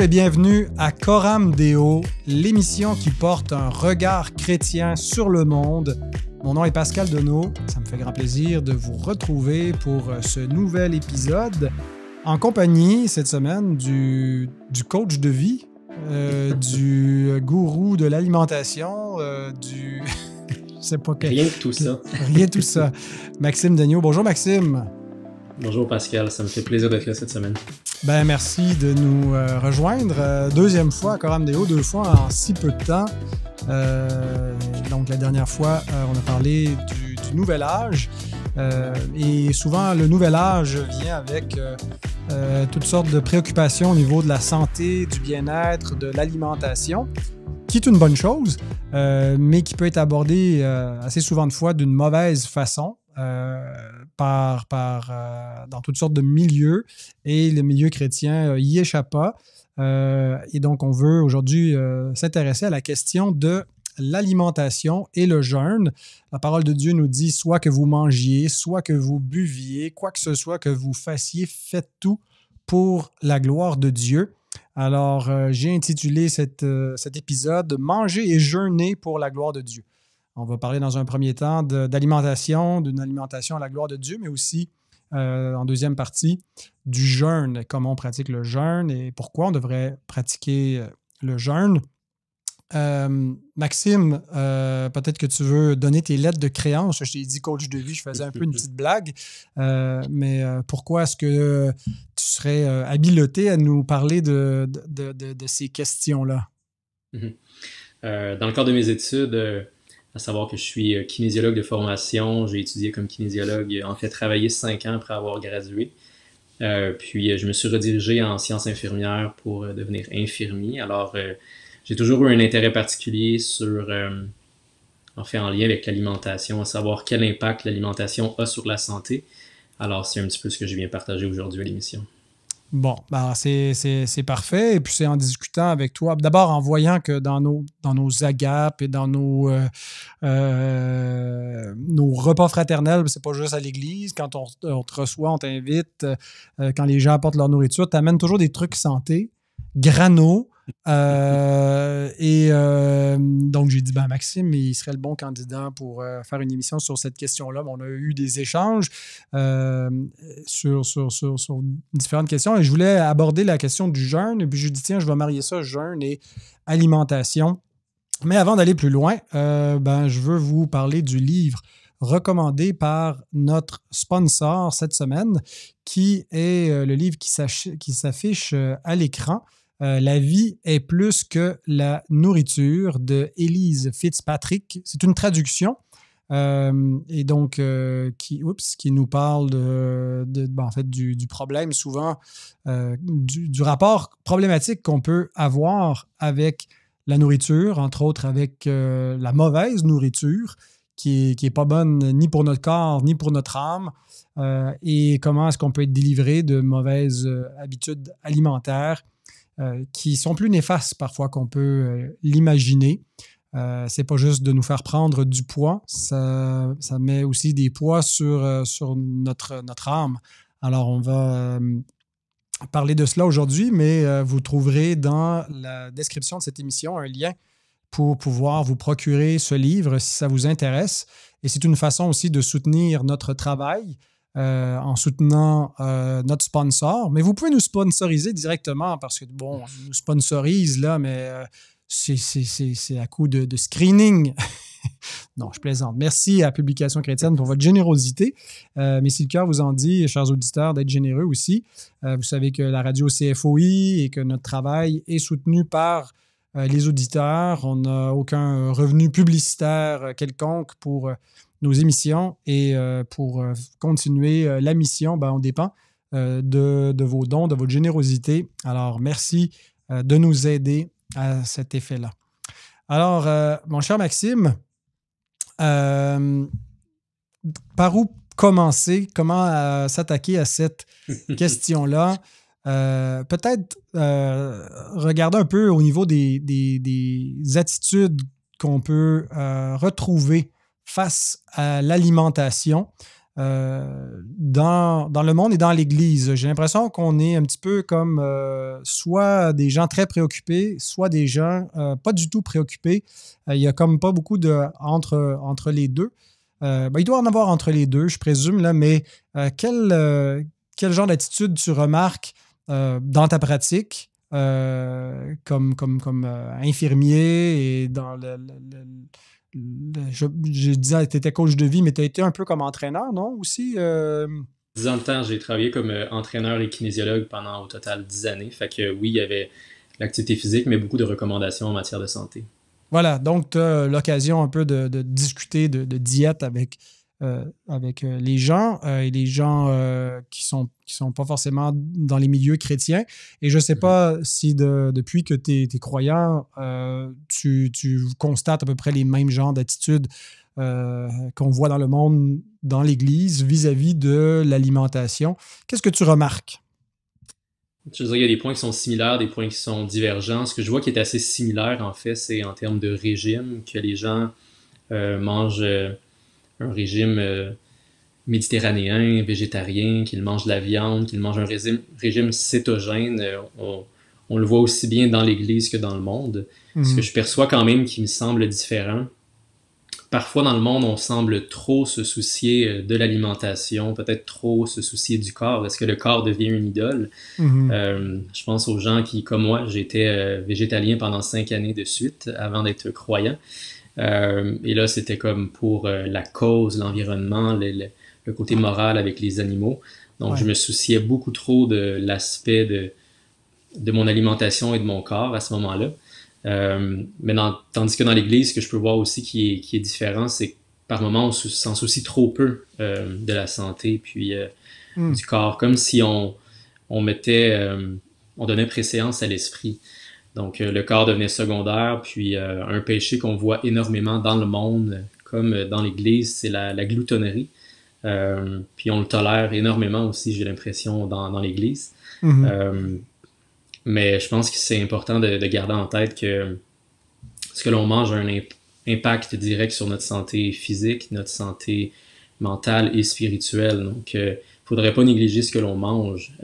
et bienvenue à Coram Deo, l'émission qui porte un regard chrétien sur le monde. Mon nom est Pascal Deneau, ça me fait grand plaisir de vous retrouver pour ce nouvel épisode en compagnie cette semaine du coach de vie, du gourou de l'alimentation, du... je sais pas quel... Rien de tout ça. Rien de tout ça. Maxime Dagneault. Bonjour Maxime. Bonjour Pascal, ça me fait plaisir d'être là cette semaine. Ben merci de nous rejoindre. Deuxième fois à Coram Deo, 2 fois en si peu de temps. Donc la dernière fois, on a parlé du nouvel âge. Et souvent, le nouvel âge vient avec toutes sortes de préoccupations au niveau de la santé, du bien-être, de l'alimentation, qui est une bonne chose, mais qui peut être abordée assez souvent de fois d'une mauvaise façon. Dans toutes sortes de milieux, et le milieu chrétien y échappe pas. Et donc, on veut aujourd'hui s'intéresser à la question de l'alimentation et le jeûne. La parole de Dieu nous dit soit que vous mangiez, soit que vous buviez, quoi que ce soit que vous fassiez, faites tout pour la gloire de Dieu. Alors, j'ai intitulé cet épisode « Manger et jeûner pour la gloire de Dieu ». On va parler dans un premier temps d'alimentation, d'une alimentation à la gloire de Dieu, mais aussi, en deuxième partie, du jeûne, comment on pratique le jeûne et pourquoi on devrait pratiquer le jeûne. Maxime, peut-être que tu veux donner tes lettres de créance. Je t'ai dit coach de vie, je faisais un peu une petite blague, mais pourquoi est-ce que tu serais habilité à nous parler de ces questions-là? Dans le cadre de mes études, à savoir que je suis kinésiologue de formation, j'ai étudié comme kinésiologue, en fait travaillé 5 ans après avoir gradué. Puis je me suis redirigé en sciences infirmières pour devenir infirmier. Alors j'ai toujours eu un intérêt particulier en lien avec l'alimentation, à savoir quel impact l'alimentation a sur la santé. Alors c'est un petit peu ce que je viens partager aujourd'hui à l'émission. Bon, ben c'est parfait. Et puis, c'est en discutant avec toi, d'abord en voyant que dans nos agapes et dans nos repas fraternels, c'est pas juste à l'église. Quand on te reçoit, on t'invite. Quand les gens apportent leur nourriture, tu amènes toujours des trucs santé, granos. Donc, j'ai dit, Maxime, il serait le bon candidat pour faire une émission sur cette question-là. On a eu des échanges sur différentes questions et je voulais aborder la question du jeûne. Et puis, je dis, tiens, je vais marier ça, jeûne et alimentation. Mais avant d'aller plus loin, je veux vous parler du livre recommandé par notre sponsor cette semaine, qui est le livre qui s'affiche à l'écran. La vie est plus que la nourriture de Elise Fitzpatrick. C'est une traduction et donc qui nous parle du problème souvent, du rapport problématique qu'on peut avoir avec la nourriture, entre autres avec la mauvaise nourriture qui est pas bonne ni pour notre corps ni pour notre âme, et comment est-ce qu'on peut être délivré de mauvaises habitudes alimentaires qui sont plus néfastes parfois qu'on peut l'imaginer. C'est pas juste de nous faire prendre du poids, ça met aussi des poids sur notre âme. Alors, on va parler de cela aujourd'hui, mais vous trouverez dans la description de cette émission un lien pour pouvoir vous procurer ce livre si ça vous intéresse. Et c'est une façon aussi de soutenir notre travail, en soutenant notre sponsor. Mais vous pouvez nous sponsoriser directement parce que, on nous sponsorise là, mais c'est à coup de screening. Non, je plaisante. Merci à Publication Chrétienne pour votre générosité. Mais si le cœur vous en dit, chers auditeurs, d'être généreux aussi. Vous savez que la radio CFOI et que notre travail est soutenu par les auditeurs. On n'a aucun revenu publicitaire quelconque pour nos émissions et pour continuer la mission, on dépend de vos dons, de votre générosité. Alors, merci de nous aider à cet effet-là. Alors, mon cher Maxime, par où commencer? Comment s'attaquer à cette question-là? Peut-être regarder un peu au niveau des attitudes qu'on peut retrouver face à l'alimentation. dans le monde et dans l'Église. J'ai l'impression qu'on est un petit peu comme soit des gens très préoccupés, soit des gens pas du tout préoccupés. Il n'y a comme pas beaucoup entre les deux. Il doit en avoir entre les deux, je présume, là, mais quel genre d'attitude tu remarques dans ta pratique comme infirmier et dans je disais, tu étais coach de vie, mais tu as été un peu comme entraîneur, non? Aussi? 10 ans de temps, j'ai travaillé comme entraîneur et kinésiologue pendant au total 10 années. Fait que oui, il y avait l'activité physique, mais beaucoup de recommandations en matière de santé. Voilà, donc tu as l'occasion un peu de discuter de diète avec les gens et les gens qui sont pas forcément dans les milieux chrétiens. Et je ne sais pas si depuis que tu es croyant, tu constates à peu près les mêmes genres d'attitudes qu'on voit dans le monde, dans l'Église, vis-à-vis de l'alimentation. Qu'est-ce que tu remarques? Je veux dire, il y a des points qui sont similaires, des points qui sont divergents. Ce que je vois qui est assez similaire, en fait, c'est en termes de régime, que les gens mangent un régime méditerranéen, végétarien, qu'ils mangent de la viande, qu'ils mangent un régime cétogène. On le voit aussi bien dans l'Église que dans le monde. Ce que je perçois quand même qui me semble différent. Parfois dans le monde, on semble trop se soucier de l'alimentation, peut-être trop se soucier du corps. Est-ce que le corps devient une idole? Je pense aux gens qui, comme moi, j'étais végétalien pendant 5 années de suite avant d'être croyant. Et là, c'était comme pour la cause, l'environnement, le côté moral avec les animaux. Donc, je me souciais beaucoup trop de l'aspect de mon alimentation et de mon corps à ce moment-là. Mais tandis que dans l'Église, ce que je peux voir aussi qui est différent, c'est que par moments, on s'en soucie trop peu de la santé puis du corps, comme si on donnait préséance à l'esprit. Donc, le corps devenait secondaire, puis un péché qu'on voit énormément dans le monde, comme dans l'Église, c'est la gloutonnerie. Puis on le tolère énormément aussi, j'ai l'impression, dans l'Église. Mais je pense que c'est important de garder en tête que ce que l'on mange a un impact direct sur notre santé physique, notre santé mentale et spirituelle. Donc, il ne faudrait pas négliger ce que l'on mange.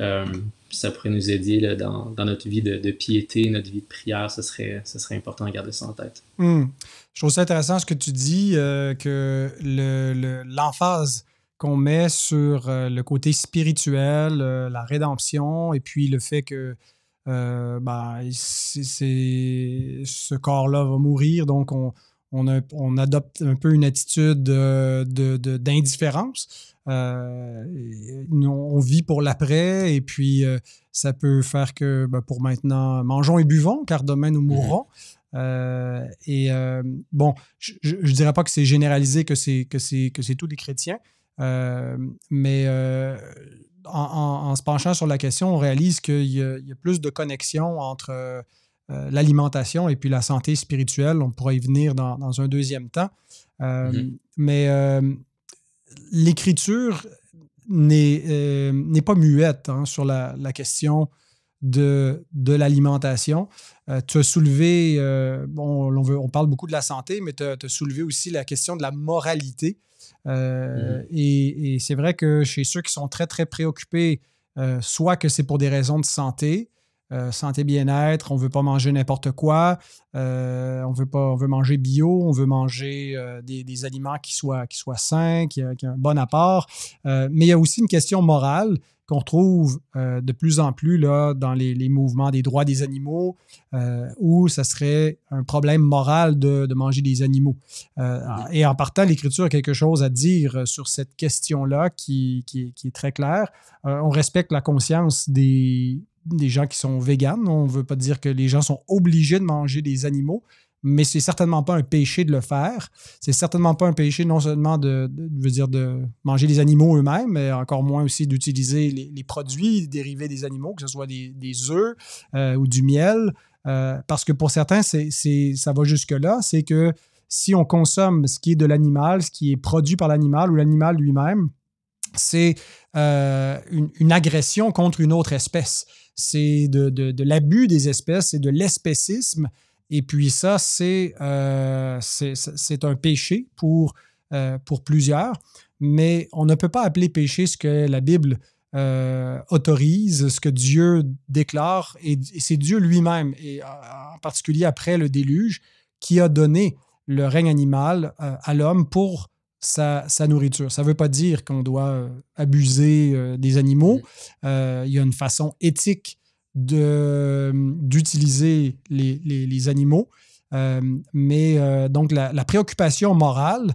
Ça pourrait nous aider là, dans notre vie de piété, notre vie de prière. Ce serait important de garder ça en tête. Je trouve ça intéressant ce que tu dis, que l'emphase qu'on met sur le côté spirituel, la rédemption, et puis le fait que ce corps-là va mourir, donc on adopte un peu une attitude d'indifférence. On vit pour l'après et puis ça peut faire que pour maintenant, mangeons et buvons car demain nous mourrons. Bon, je dirais pas que c'est généralisé, que c'est tous les chrétiens, mais en se penchant sur la question, on réalise qu'il y a plus de connexion entre l'alimentation et puis la santé spirituelle. On pourra y venir dans un deuxième temps. Mais l'Écriture n'est pas muette sur la question de l'alimentation. Tu as soulevé, on parle beaucoup de la santé, mais tu as soulevé aussi la question de la moralité. Et c'est vrai que chez ceux qui sont très, très préoccupés, soit que c'est pour des raisons de santé, santé bien-être, on ne veut pas manger n'importe quoi, on veut manger bio, on veut manger des aliments qui soient sains, qui aient un bon apport. Mais il y a aussi une question morale qu'on retrouve de plus en plus là, dans les mouvements des droits des animaux, où ça serait un problème moral de manger des animaux. Et en partant, l'Écriture a quelque chose à dire sur cette question-là qui est très claire. On respecte la conscience des gens qui sont véganes. On ne veut pas dire que les gens sont obligés de manger des animaux, mais c'est certainement pas un péché de le faire. C'est certainement pas un péché non seulement de manger les animaux eux-mêmes, mais encore moins aussi d'utiliser les produits dérivés des animaux, que ce soit des œufs ou du miel, parce que pour certains, ça va jusque-là. C'est que si on consomme ce qui est de l'animal, ce qui est produit par l'animal ou l'animal lui-même, c'est une agression contre une autre espèce. C'est de l'abus des espèces, c'est de l'espécisme. Et puis ça, c'est un péché pour plusieurs. mais on ne peut pas appeler péché ce que la Bible autorise, ce que Dieu déclare, et c'est Dieu lui-même, et en particulier après le déluge, qui a donné le règne animal à l'homme pour sa nourriture. Ça ne veut pas dire qu'on doit abuser des animaux. Il y a une façon éthique d'utiliser les animaux, mais donc la préoccupation morale,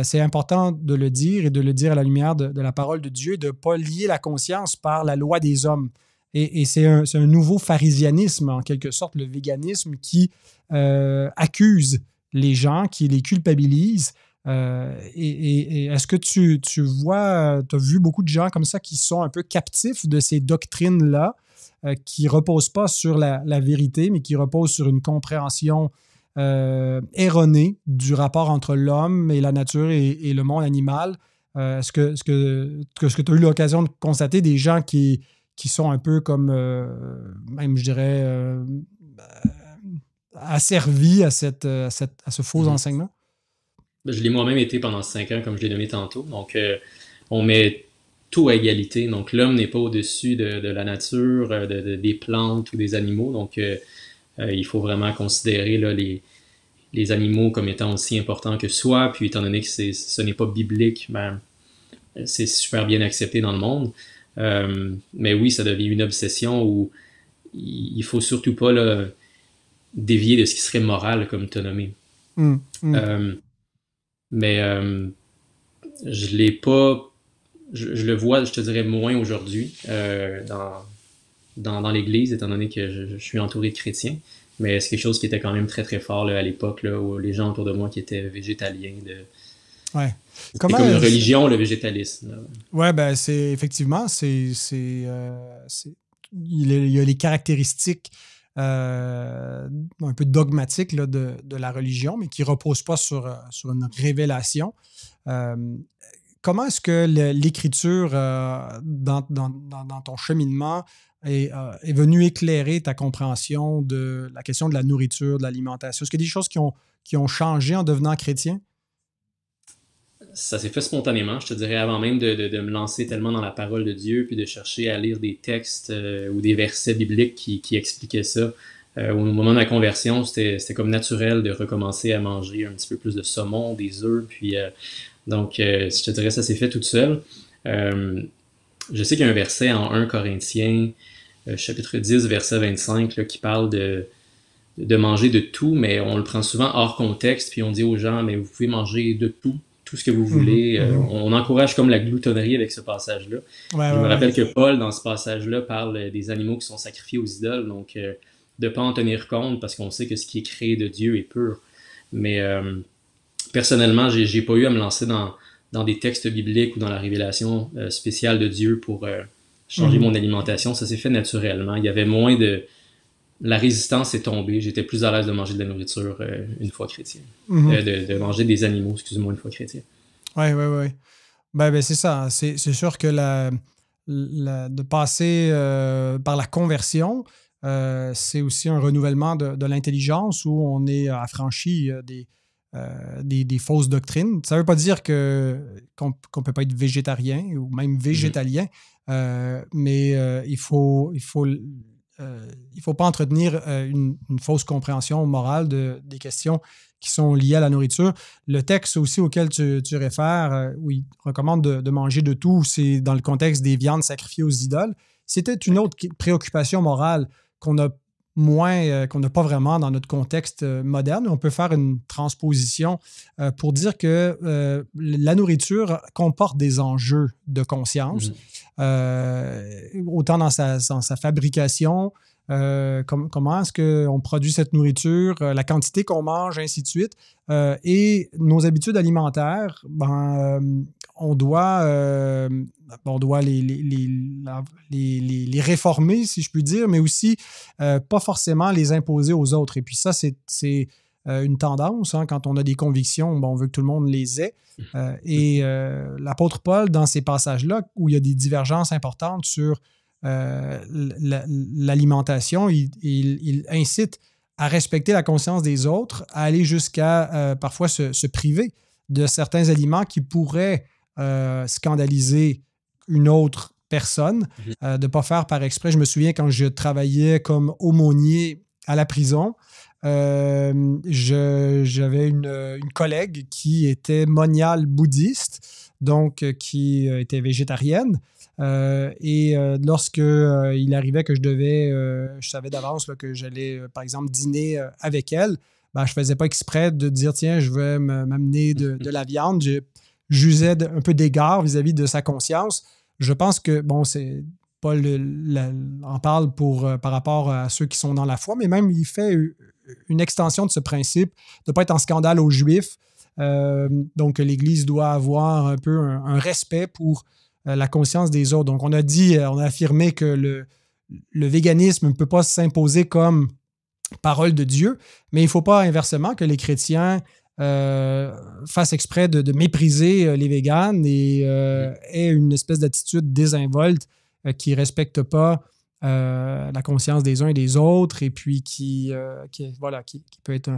c'est important de le dire et de le dire à la lumière de la parole de Dieu, de ne pas lier la conscience par la loi des hommes. Et c'est un nouveau pharisianisme, en quelque sorte, le véganisme, qui accuse les gens, qui les culpabilise. Et est-ce que tu vois, tu as vu beaucoup de gens comme ça qui sont un peu captifs de ces doctrines-là, qui ne reposent pas sur la vérité, mais qui reposent sur une compréhension erronée du rapport entre l'homme et la nature et le monde animal? Est-ce que tu as eu l'occasion de constater des gens qui sont un peu comme, même je dirais, asservis à ce faux enseignement? Je l'ai moi-même été pendant 5 ans, comme je l'ai nommé tantôt. Donc, on met tout à égalité. Donc, l'homme n'est pas au-dessus de la nature, des plantes ou des animaux. Donc, il faut vraiment considérer là, les animaux comme étant aussi importants que soi. Puis, étant donné que ce n'est pas biblique, ben, c'est super bien accepté dans le monde. Mais oui, ça devient une obsession où il faut surtout pas là, dévier de ce qui serait moral, comme tu as nommé. Mais je l'ai pas. Je le vois, je te dirais, moins aujourd'hui dans l'Église, étant donné que je suis entouré de chrétiens. Mais c'est quelque chose qui était quand même très, très fort là, à l'époque, là, où les gens autour de moi qui étaient végétaliens. Ouais. C'est comme une religion, le végétalisme. Oui, ben c'est effectivement, il y a les caractéristiques un peu dogmatiques là, de la religion, mais qui ne reposent pas sur une révélation. Comment est-ce que l'Écriture, dans ton cheminement, est venue éclairer ta compréhension de la question de la nourriture, de l'alimentation? Est-ce qu'il y a des choses qui ont changé en devenant chrétien? Ça s'est fait spontanément, je te dirais, avant même de me lancer tellement dans la parole de Dieu, puis de chercher à lire des textes ou des versets bibliques qui expliquaient ça. Au moment de ma conversion, c'était comme naturel de recommencer à manger un petit peu plus de saumon, des œufs, puis donc je te dirais, ça s'est fait tout seul. Je sais qu'il y a un verset en 1 Corinthiens, chapitre 10, verset 25, là, qui parle de manger de tout, mais on le prend souvent hors contexte, puis on dit aux gens, mais vous pouvez manger de tout ce que vous voulez. On encourage comme la gloutonnerie avec ce passage-là. Je me rappelle que Paul, dans ce passage-là, parle des animaux qui sont sacrifiés aux idoles, donc de ne pas en tenir compte parce qu'on sait que ce qui est créé de Dieu est pur. Mais personnellement, j'ai pas eu à me lancer dans des textes bibliques ou dans la révélation spéciale de Dieu pour changer mon alimentation. Ça s'est fait naturellement. Il y avait moins de... La résistance est tombée. J'étais plus à l'aise de manger de la nourriture une fois chrétien. De manger des animaux, excusez-moi, une fois chrétien. Oui. Ben, c'est ça. C'est sûr que de passer par la conversion, c'est aussi un renouvellement de l'intelligence où on est affranchi des fausses doctrines. Ça ne veut pas dire qu'on ne peut pas être végétarien ou même végétalien, mais il faut pas entretenir une fausse compréhension morale des questions qui sont liées à la nourriture. Le texte aussi auquel tu réfères, où il recommande de manger de tout, c'est dans le contexte des viandes sacrifiées aux idoles. C'était une autre préoccupation morale qu'on n'a pas vraiment dans notre contexte moderne. On peut faire une transposition pour dire que la nourriture comporte des enjeux de conscience, autant dans sa fabrication, comment est-ce qu'on produit cette nourriture, la quantité qu'on mange, ainsi de suite. Et nos habitudes alimentaires, on doit les réformer, si je puis dire, mais aussi pas forcément les imposer aux autres. Et puis ça, c'est une tendance. Hein, quand on a des convictions, on veut que tout le monde les ait. Et l'apôtre Paul, dans ces passages-là, où il y a des divergences importantes sur l'alimentation, il incite à respecter la conscience des autres, à aller jusqu'à parfois se priver de certains aliments qui pourraient scandaliser une autre personne, de ne pas faire par exprès. Je me souviens quand je travaillais comme aumônier à la prison, j'avais une collègue qui était moniale bouddhiste, donc qui était végétarienne. Lorsque il arrivait que je savais d'avance là, que j'allais, par exemple, dîner avec elle, ben, je ne faisais pas exprès de dire, tiens, je vais m'amener de la viande. J'usais un peu d'égard vis-à-vis de sa conscience. Je pense que, bon, c'est Paul en parle par rapport à ceux qui sont dans la foi, mais même il fait une extension de ce principe de ne pas être en scandale aux Juifs. Donc, l'Église doit avoir un peu un respect pour la conscience des autres. Donc, on a affirmé que le véganisme ne peut pas s'imposer comme parole de Dieu, mais il ne faut pas inversement que les chrétiens fassent exprès de mépriser les véganes et aient une espèce d'attitude désinvolte qui ne respecte pas la conscience des uns et des autres et puis qui peut être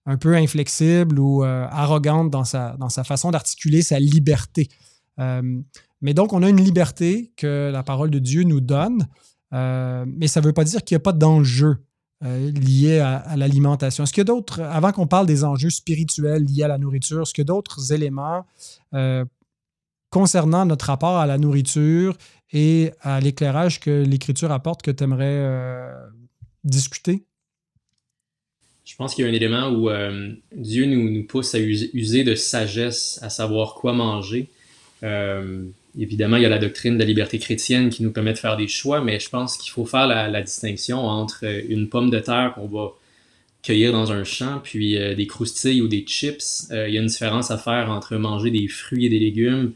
un peu inflexible ou arrogante dans sa façon d'articuler sa liberté. Mais donc, on a une liberté que la parole de Dieu nous donne, mais ça ne veut pas dire qu'il n'y a pas d'enjeu liés à l'alimentation. Est-ce qu'il y a d'autres, avant qu'on parle des enjeux spirituels liés à la nourriture, est-ce qu'il y a d'autres éléments concernant notre rapport à la nourriture et à l'éclairage que l'Écriture apporte que tu aimerais discuter? Je pense qu'il y a un élément où Dieu nous pousse à user de sagesse, à savoir quoi manger. Évidemment, il y a la doctrine de la liberté chrétienne qui nous permet de faire des choix, mais je pense qu'il faut faire la distinction entre une pomme de terre qu'on va cueillir dans un champ, puis des croustilles ou des chips. Il y a une différence à faire entre manger des fruits et des légumes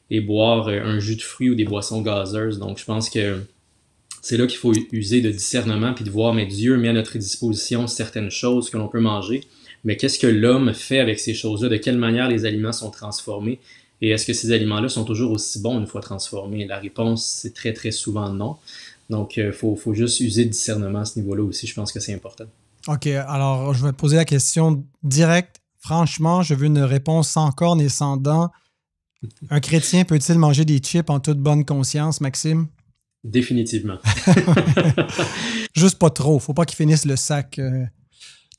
et boire un jus de fruits ou des boissons gazeuses. Donc, je pense que c'est là qu'il faut user de discernement puis de voir, mais Dieu met à notre disposition certaines choses que l'on peut manger, mais qu'est-ce que l'homme fait avec ces choses-là? De quelle manière les aliments sont transformés? Et est-ce que ces aliments-là sont toujours aussi bons une fois transformés? La réponse, c'est très, très souvent non. Donc, il faut juste user de discernement à ce niveau-là aussi. Je pense que c'est important. OK. Alors, je vais te poser la question directe. Franchement, je veux une réponse sans cornes et sans dents. Un chrétien peut-il manger des chips en toute bonne conscience, Maxime? Définitivement. Juste pas trop. Faut pas qu'il finisse le sac.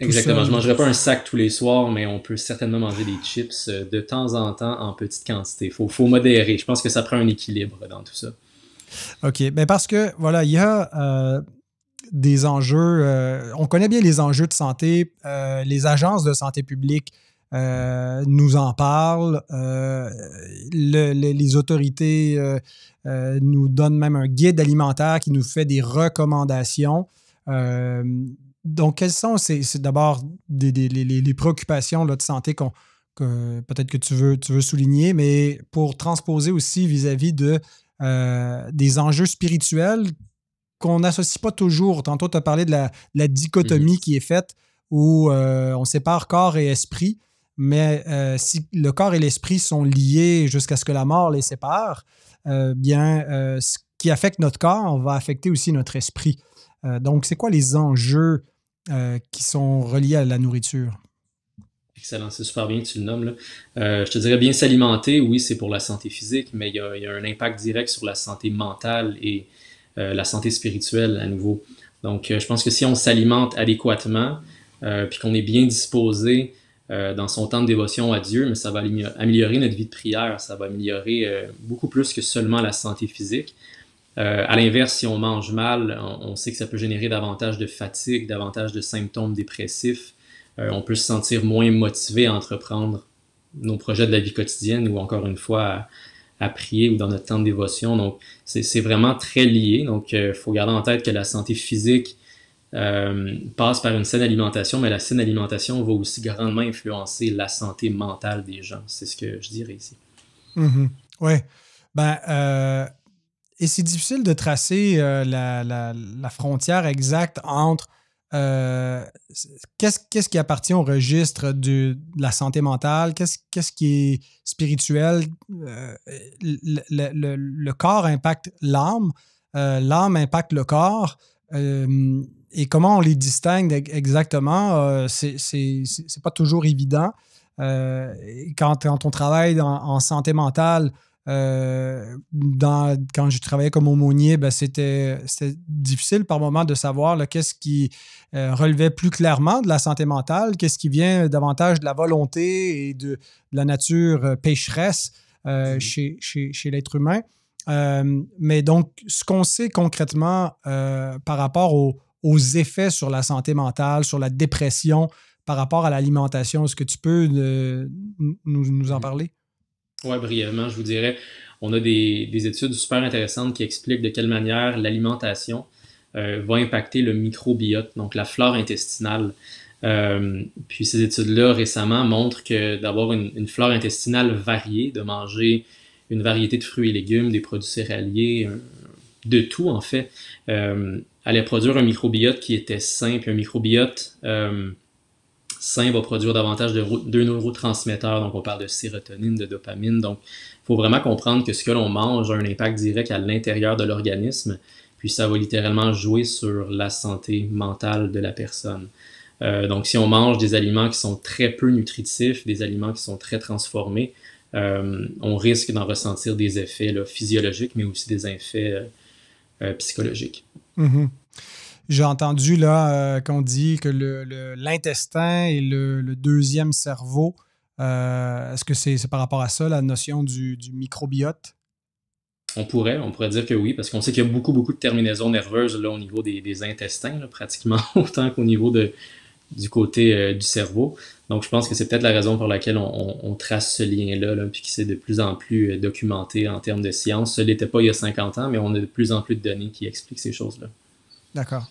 Exactement. Je ne mangerai pas un sac tous les soirs, mais on peut certainement manger des chips de temps en temps en petite quantité. Faut modérer. Je pense que ça prend un équilibre dans tout ça. OK. Ben parce que, voilà, il y a des enjeux. On connaît bien les enjeux de santé. Les agences de santé publique nous en parlent. Les autorités nous donnent même un guide alimentaire qui nous fait des recommandations. Donc, quelles sont c'est d'abord les préoccupations là, de santé que peut-être que tu veux souligner, mais pour transposer aussi vis-à-vis des enjeux spirituels qu'on n'associe pas toujours. Tantôt, tu as parlé de la dichotomie qui est faite où on sépare corps et esprit, mais si le corps et l'esprit sont liés jusqu'à ce que la mort les sépare, ce qui affecte notre corps va affecter aussi notre esprit. Donc, c'est quoi les enjeux qui sont reliés à la nourriture? Excellent, c'est super bien que tu le nommes, là. Je te dirais bien s'alimenter, oui, c'est pour la santé physique, mais il y a un impact direct sur la santé mentale et la santé spirituelle à nouveau. Donc, je pense que si on s'alimente adéquatement, puis qu'on est bien disposé dans son temps de dévotion à Dieu, mais ça va améliorer notre vie de prière, ça va améliorer beaucoup plus que seulement la santé physique. À l'inverse, si on mange mal, on sait que ça peut générer davantage de fatigue, davantage de symptômes dépressifs. On peut se sentir moins motivé à entreprendre nos projets de la vie quotidienne ou encore une fois à prier ou dans notre temps de dévotion. Donc, c'est vraiment très lié. Donc, il faut garder en tête que la santé physique passe par une saine alimentation, mais la saine alimentation va aussi grandement influencer la santé mentale des gens. C'est ce que je dirais ici. Mm-hmm. Oui. Et c'est difficile de tracer la frontière exacte entre qu'est-ce qui appartient au registre de la santé mentale, qu'est-ce qui est spirituel. Le corps impacte l'âme, l'âme impacte le corps. Et comment on les distingue exactement, c'est pas toujours évident. Quand on travaille en santé mentale, Quand je travaillais comme aumônier, ben, c'était difficile par moment de savoir là, qu'est-ce qui relevait plus clairement de la santé mentale, qu'est-ce qui vient davantage de la volonté et de la nature pécheresse chez l'être humain. Mais donc, ce qu'on sait concrètement par rapport aux effets sur la santé mentale, sur la dépression, par rapport à l'alimentation, est-ce que tu peux nous en parler? Oui, brièvement, je vous dirais, on a des études super intéressantes qui expliquent de quelle manière l'alimentation va impacter le microbiote, donc la flore intestinale. Puis ces études-là récemment montrent que d'avoir une flore intestinale variée, de manger une variété de fruits et légumes, des produits céréaliers, de tout en fait, allait produire un microbiote qui était sain, puis un microbiote sain va produire davantage de neurotransmetteurs, donc on parle de sérotonine, de dopamine, donc il faut vraiment comprendre que ce que l'on mange a un impact direct à l'intérieur de l'organisme, puis ça va littéralement jouer sur la santé mentale de la personne. Donc si on mange des aliments qui sont très peu nutritifs, des aliments qui sont très transformés, on risque d'en ressentir des effets là, physiologiques, mais aussi des effets psychologiques. Mm-hmm. J'ai entendu là qu'on dit que l'intestin est le deuxième cerveau. Est-ce que c'est par rapport à ça, la notion du microbiote? On pourrait dire que oui, parce qu'on sait qu'il y a beaucoup, beaucoup de terminaisons nerveuses là, au niveau des intestins, là, pratiquement autant qu'au niveau du côté du cerveau. Donc, je pense que c'est peut-être la raison pour laquelle on trace ce lien-là, là, puis qui s'est de plus en plus documenté en termes de science. Ce n'était pas il y a 50 ans, mais on a de plus en plus de données qui expliquent ces choses-là. D'accord.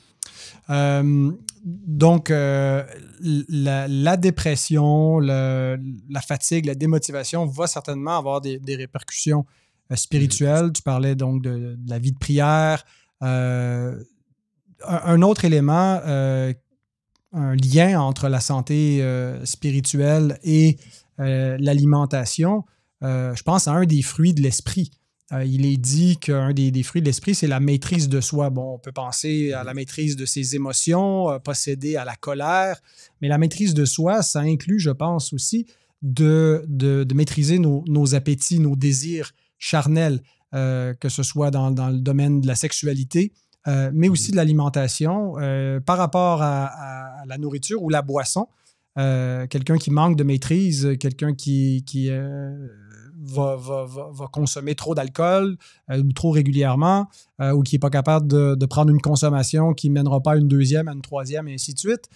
Donc, la dépression, la fatigue, la démotivation va certainement avoir des répercussions spirituelles. Tu parlais donc de la vie de prière. Un autre élément, un lien entre la santé spirituelle et l'alimentation, je pense à un des fruits de l'esprit. Il est dit qu'un des fruits de l'esprit, c'est la maîtrise de soi. Bon, on peut penser à la maîtrise de ses émotions, posséder à la colère, mais la maîtrise de soi, ça inclut, je pense aussi, de maîtriser nos appétits, nos désirs charnels, que ce soit dans le domaine de la sexualité, mais aussi de l'alimentation. Par rapport à la nourriture ou la boisson, quelqu'un qui manque de maîtrise, quelqu'un qui va consommer trop d'alcool ou trop régulièrement ou qui n'est pas capable de prendre une consommation qui ne mènera pas à une deuxième, à une troisième et ainsi de suite.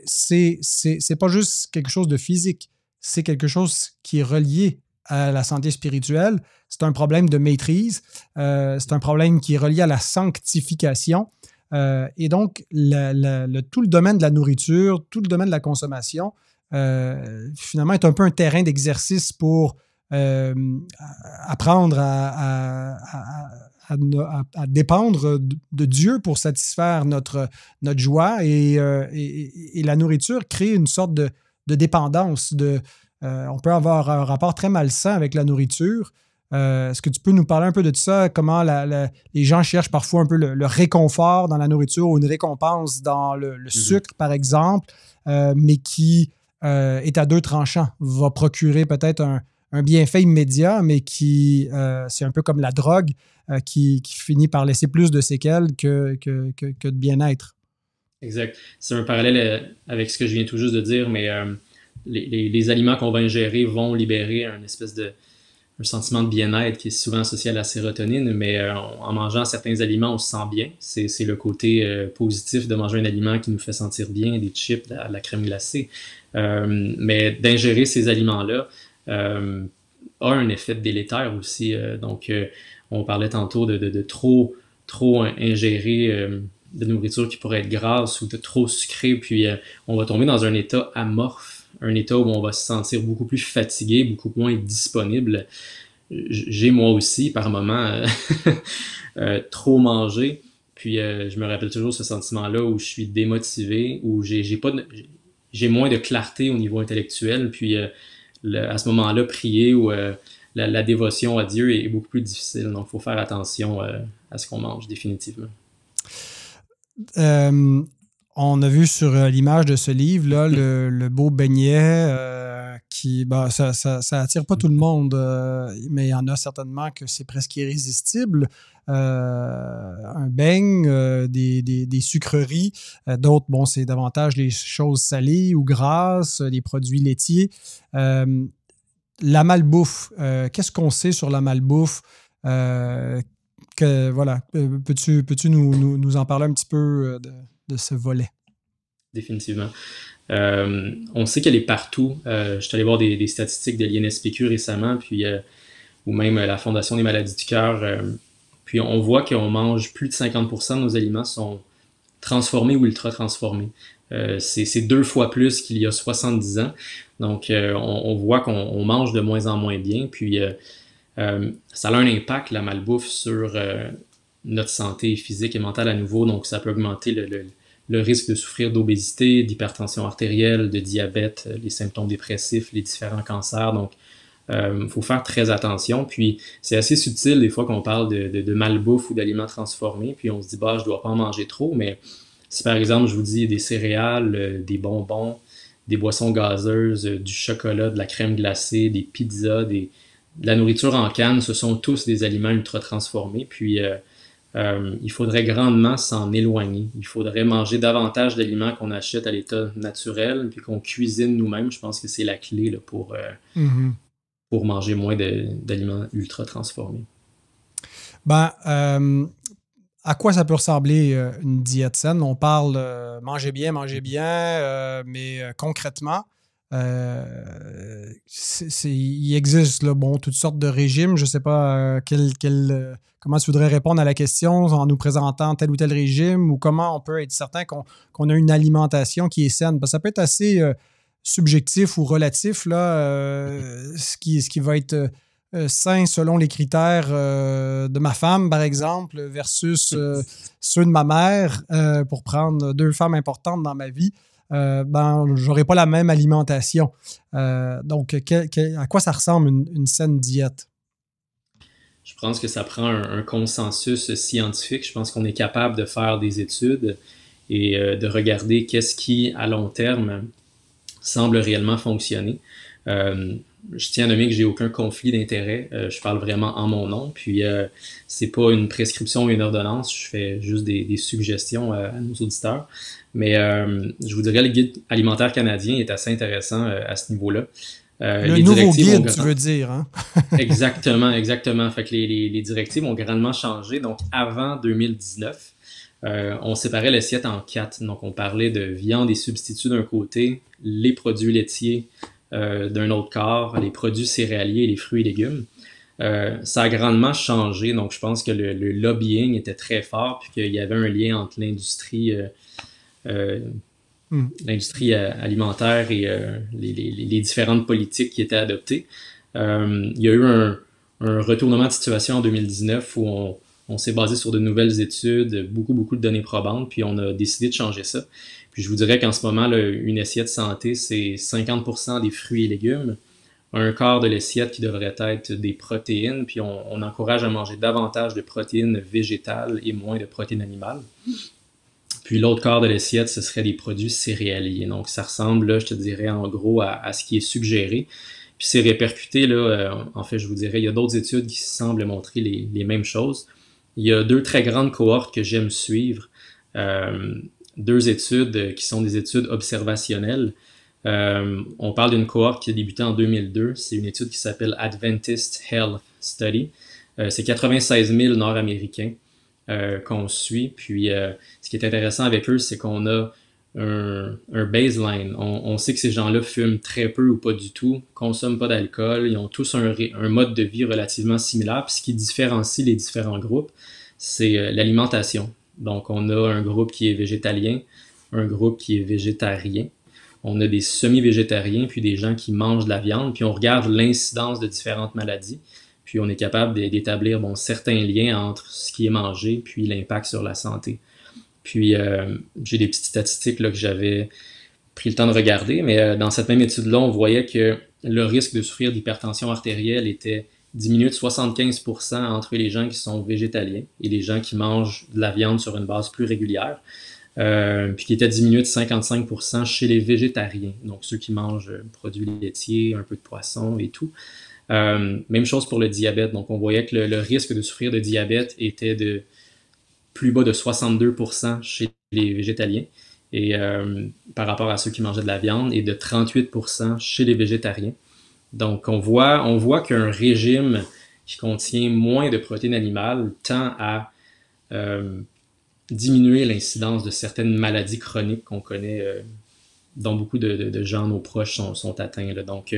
C'est pas juste quelque chose de physique, c'est quelque chose qui est relié à la santé spirituelle. C'est un problème de maîtrise, c'est un problème qui est relié à la sanctification. Et donc, tout le domaine de la nourriture, tout le domaine de la consommation, finalement, est un peu un terrain d'exercice pour apprendre à dépendre de Dieu pour satisfaire notre joie. Et la nourriture crée une sorte de dépendance. On peut avoir un rapport très malsain avec la nourriture. Est-ce que tu peux nous parler un peu de ça? Comment les gens cherchent parfois un peu le réconfort dans la nourriture ou une récompense dans le sucre, par exemple, mais qui est à deux tranchants, va procurer peut-être un bienfait immédiat, mais qui, c'est un peu comme la drogue, qui finit par laisser plus de séquelles que de bien-être. Exact. C'est un parallèle avec ce que je viens tout juste de dire, mais les aliments qu'on va ingérer vont libérer un espèce de un sentiment de bien-être qui est souvent associé à la sérotonine, mais en mangeant certains aliments, on se sent bien. C'est le côté positif de manger un aliment qui nous fait sentir bien, des chips, de la crème glacée. Mais d'ingérer ces aliments-là a un effet délétère aussi. Donc, on parlait tantôt de trop ingérer de nourriture qui pourrait être grasse ou de trop sucré, puis on va tomber dans un état amorphe, un état où on va se sentir beaucoup plus fatigué, beaucoup moins disponible. J'ai moi aussi, par moments, trop mangé, puis je me rappelle toujours ce sentiment-là où je suis démotivé, où j'ai moins de clarté au niveau intellectuel, puis à ce moment-là, prier ou la dévotion à Dieu est beaucoup plus difficile. Donc, il faut faire attention à ce qu'on mange, définitivement. On a vu sur l'image de ce livre-là le beau beignet qui, ça attire pas tout le monde, mais il y en a certainement que c'est presque irrésistible. Un beigne, des sucreries, d'autres, bon, c'est davantage les choses salées ou grasses, les produits laitiers. La malbouffe, qu'est-ce qu'on sait sur la malbouffe? Voilà, peux-tu nous en parler un petit peu de ce volet? Définitivement. On sait qu'elle est partout. Je suis allé voir des statistiques de l'INSPQ récemment, puis, ou même la Fondation des maladies du cœur. Puis on voit qu'on mange plus de 50% de nos aliments sont transformés ou ultra transformés. C'est 2 fois plus qu'il y a 70 ans. Donc on voit qu'on mange de moins en moins bien. Puis ça a un impact, la malbouffe, sur notre santé physique et mentale à nouveau. Donc ça peut augmenter le risque de souffrir d'obésité, d'hypertension artérielle, de diabète, les symptômes dépressifs, les différents cancers. Donc, faut faire très attention. Puis, c'est assez subtil des fois qu'on parle de malbouffe ou d'aliments transformés. Puis, on se dit, bah, je dois pas en manger trop. Mais si, par exemple, je vous dis des céréales, des bonbons, des boissons gazeuses, du chocolat, de la crème glacée, des pizzas, de la nourriture en canne, ce sont tous des aliments ultra transformés. Puis, il faudrait grandement s'en éloigner. Il faudrait manger davantage d'aliments qu'on achète à l'état naturel, puis qu'on cuisine nous-mêmes. Je pense que c'est la clé là, pour manger moins d'aliments ultra transformés. À quoi ça peut ressembler une diète saine? On parle manger bien, mais concrètement, il existe là, bon, toutes sortes de régimes. Je ne sais pas comment tu voudrais répondre à la question en nous présentant tel ou tel régime ou comment on peut être certain qu'on a une alimentation qui est saine. Parce que ça peut être assez subjectif ou relatif, là, ce qui va être sain selon les critères de ma femme, par exemple, versus ceux de ma mère, pour prendre 2 femmes importantes dans ma vie. J'aurais pas la même alimentation. Donc, à quoi ça ressemble une saine diète? Je pense que ça prend un consensus scientifique. Je pense qu'on est capable de faire des études et de regarder qu'est-ce qui, à long terme, semble réellement fonctionner. Je tiens à nommer que j'ai aucun conflit d'intérêt. Je parle vraiment en mon nom. Puis, c'est pas une prescription ou une ordonnance. Je fais juste des suggestions à nos auditeurs. Mais je vous dirais, le guide alimentaire canadien est assez intéressant à ce niveau-là. Le nouveau guide, tu veux dire, hein? Exactement. Fait que les directives ont grandement changé. Donc, avant 2019, on séparait l'assiette en 4. Donc, on parlait de viande et substituts d'un côté, les produits laitiers d'un autre quart, les produits céréaliers, les fruits et légumes. Ça a grandement changé. Donc, je pense que le lobbying était très fort puis qu'il y avait un lien entre l'industrie alimentaire et les différentes politiques qui étaient adoptées. Il y a eu un retournement de situation en 2019 où on s'est basé sur de nouvelles études, beaucoup de données probantes, puis on a décidé de changer ça. Puis je vous dirais qu'en ce moment, là, une assiette santé, c'est 50% des fruits et légumes, un quart de l'assiette qui devrait être des protéines, puis on encourage à manger davantage de protéines végétales et moins de protéines animales. Puis l'autre quart de l'assiette, ce serait des produits céréaliers. Donc ça ressemble, là, je te dirais, en gros, à ce qui est suggéré. Puis c'est répercuté, là, en fait, je vous dirais, il y a d'autres études qui semblent montrer les mêmes choses. Il y a 2 très grandes cohortes que j'aime suivre. 2 études qui sont des études observationnelles. On parle d'une cohorte qui a débuté en 2002. C'est une étude qui s'appelle Adventist Health Study. C'est 96 000 Nord-Américains qu'on suit. Puis, ce qui est intéressant avec eux, c'est qu'on a un baseline. On sait que ces gens-là fument très peu ou pas du tout, consomment pas d'alcool, ils ont tous un mode de vie relativement similaire. Puis ce qui différencie les différents groupes, c'est l'alimentation. Donc, on a un groupe qui est végétalien, un groupe qui est végétarien. On a des semi-végétariens, puis des gens qui mangent de la viande, puis on regarde l'incidence de différentes maladies. Puis on est capable d'établir certains liens entre ce qui est mangé puis l'impact sur la santé. Puis j'ai des petites statistiques là, que j'avais pris le temps de regarder, mais dans cette même étude-là, on voyait que le risque de souffrir d'hypertension artérielle était diminué de 75% entre les gens qui sont végétaliens et les gens qui mangent de la viande sur une base plus régulière. puis qui était diminué de 55% chez les végétariens, donc ceux qui mangent produits laitiers, un peu de poisson et tout. Même chose pour le diabète, donc on voyait que le risque de souffrir de diabète était de plus bas de 62% chez les végétaliens et par rapport à ceux qui mangeaient de la viande et de 38% chez les végétariens. Donc on voit qu'un régime qui contient moins de protéines animales tend à diminuer l'incidence de certaines maladies chroniques qu'on connaît, dont beaucoup de gens, nos proches, sont atteints. Là. Donc,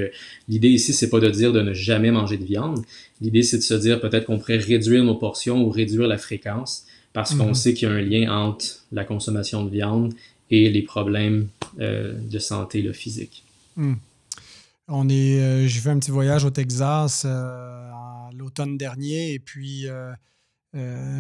l'idée ici, c'est pas de dire de ne jamais manger de viande. L'idée, c'est de se dire peut-être qu'on pourrait réduire nos portions ou réduire la fréquence parce qu'on sait qu'il y a un lien entre la consommation de viande et les problèmes de santé là, physique. J'ai fait un petit voyage au Texas l'automne dernier et puis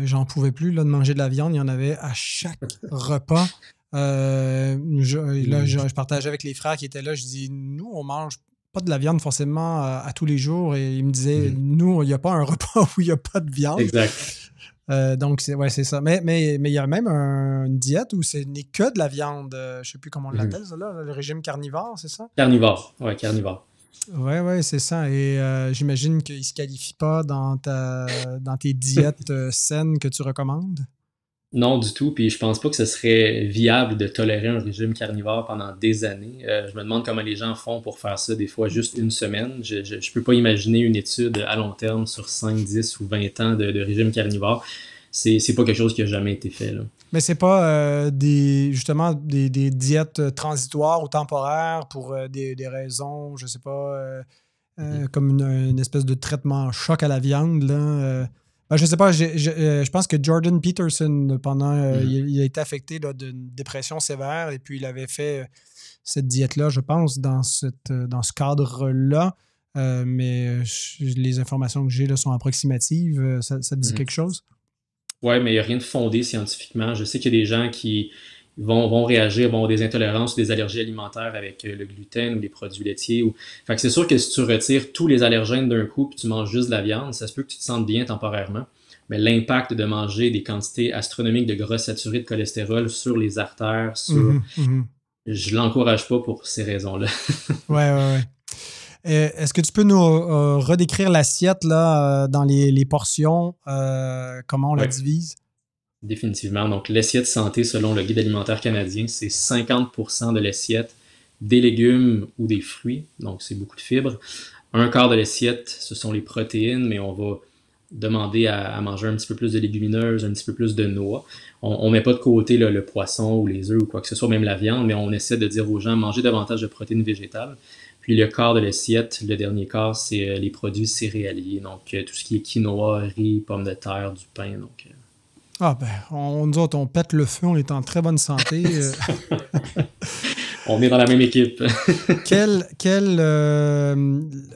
j'en pouvais plus là, de manger de la viande. Il y en avait à chaque repas. Je partageais avec les frères qui étaient là. Je dis, nous, on mange pas de la viande forcément à tous les jours. Et ils me disaient, nous, il n'y a pas un repas où il n'y a pas de viande. Exact. Donc, c'est ça. Mais il y a même une diète où ce n'est que de la viande. Je ne sais plus comment on l'appelle, ça, là, le régime carnivore, c'est ça? Carnivore, ouais, carnivore. Oui, c'est ça. Et j'imagine qu'il ne se qualifie pas dans tes diètes saines que tu recommandes? Non, du tout. Puis je pense pas que ce serait viable de tolérer un régime carnivore pendant des années. Je me demande comment les gens font pour faire ça des fois juste une semaine. Je peux pas imaginer une étude à long terme sur 5, 10 ou 20 ans de régime carnivore. C'est pas quelque chose qui a jamais été fait, là. Mais c'est pas justement des diètes transitoires ou temporaires pour des raisons, je sais pas, comme une espèce de traitement choc à la viande, là. Je sais pas, je pense que Jordan Peterson, pendant il a été affecté là, d'une dépression sévère et puis il avait fait cette diète-là, je pense, dans ce cadre-là. Mais les informations que j'ai là, sont approximatives. Ça te dit quelque chose? Ouais, mais il n'y a rien de fondé scientifiquement. Je sais qu'il y a des gens qui vont réagir, vont avoir des intolérances ou des allergies alimentaires avec le gluten ou les produits laitiers. Fait que c'est sûr que si tu retires tous les allergènes d'un coup et tu manges juste de la viande, ça se peut que tu te sentes bien temporairement. Mais l'impact de manger des quantités astronomiques de gras saturés de cholestérol sur les artères, je l'encourage pas pour ces raisons-là. Ouais. Est-ce que tu peux nous redécrire l'assiette là, dans les portions, comment on la divise? Définitivement. Donc, l'assiette santé, selon le Guide alimentaire canadien, c'est 50% de l'assiette des légumes ou des fruits. Donc, c'est beaucoup de fibres. Un quart de l'assiette, ce sont les protéines, mais on va demander à manger un petit peu plus de légumineuses, un petit peu plus de noix. On met pas de côté là, le poisson ou les œufs ou quoi que ce soit, même la viande, mais on essaie de dire aux gens, mangez davantage de protéines végétales. Puis le quart de l'assiette, le dernier quart, c'est les produits céréaliers. Donc, tout ce qui est quinoa, riz, pommes de terre, du pain. Donc, nous autres, on pète le feu, on est en très bonne santé. On est dans la même équipe.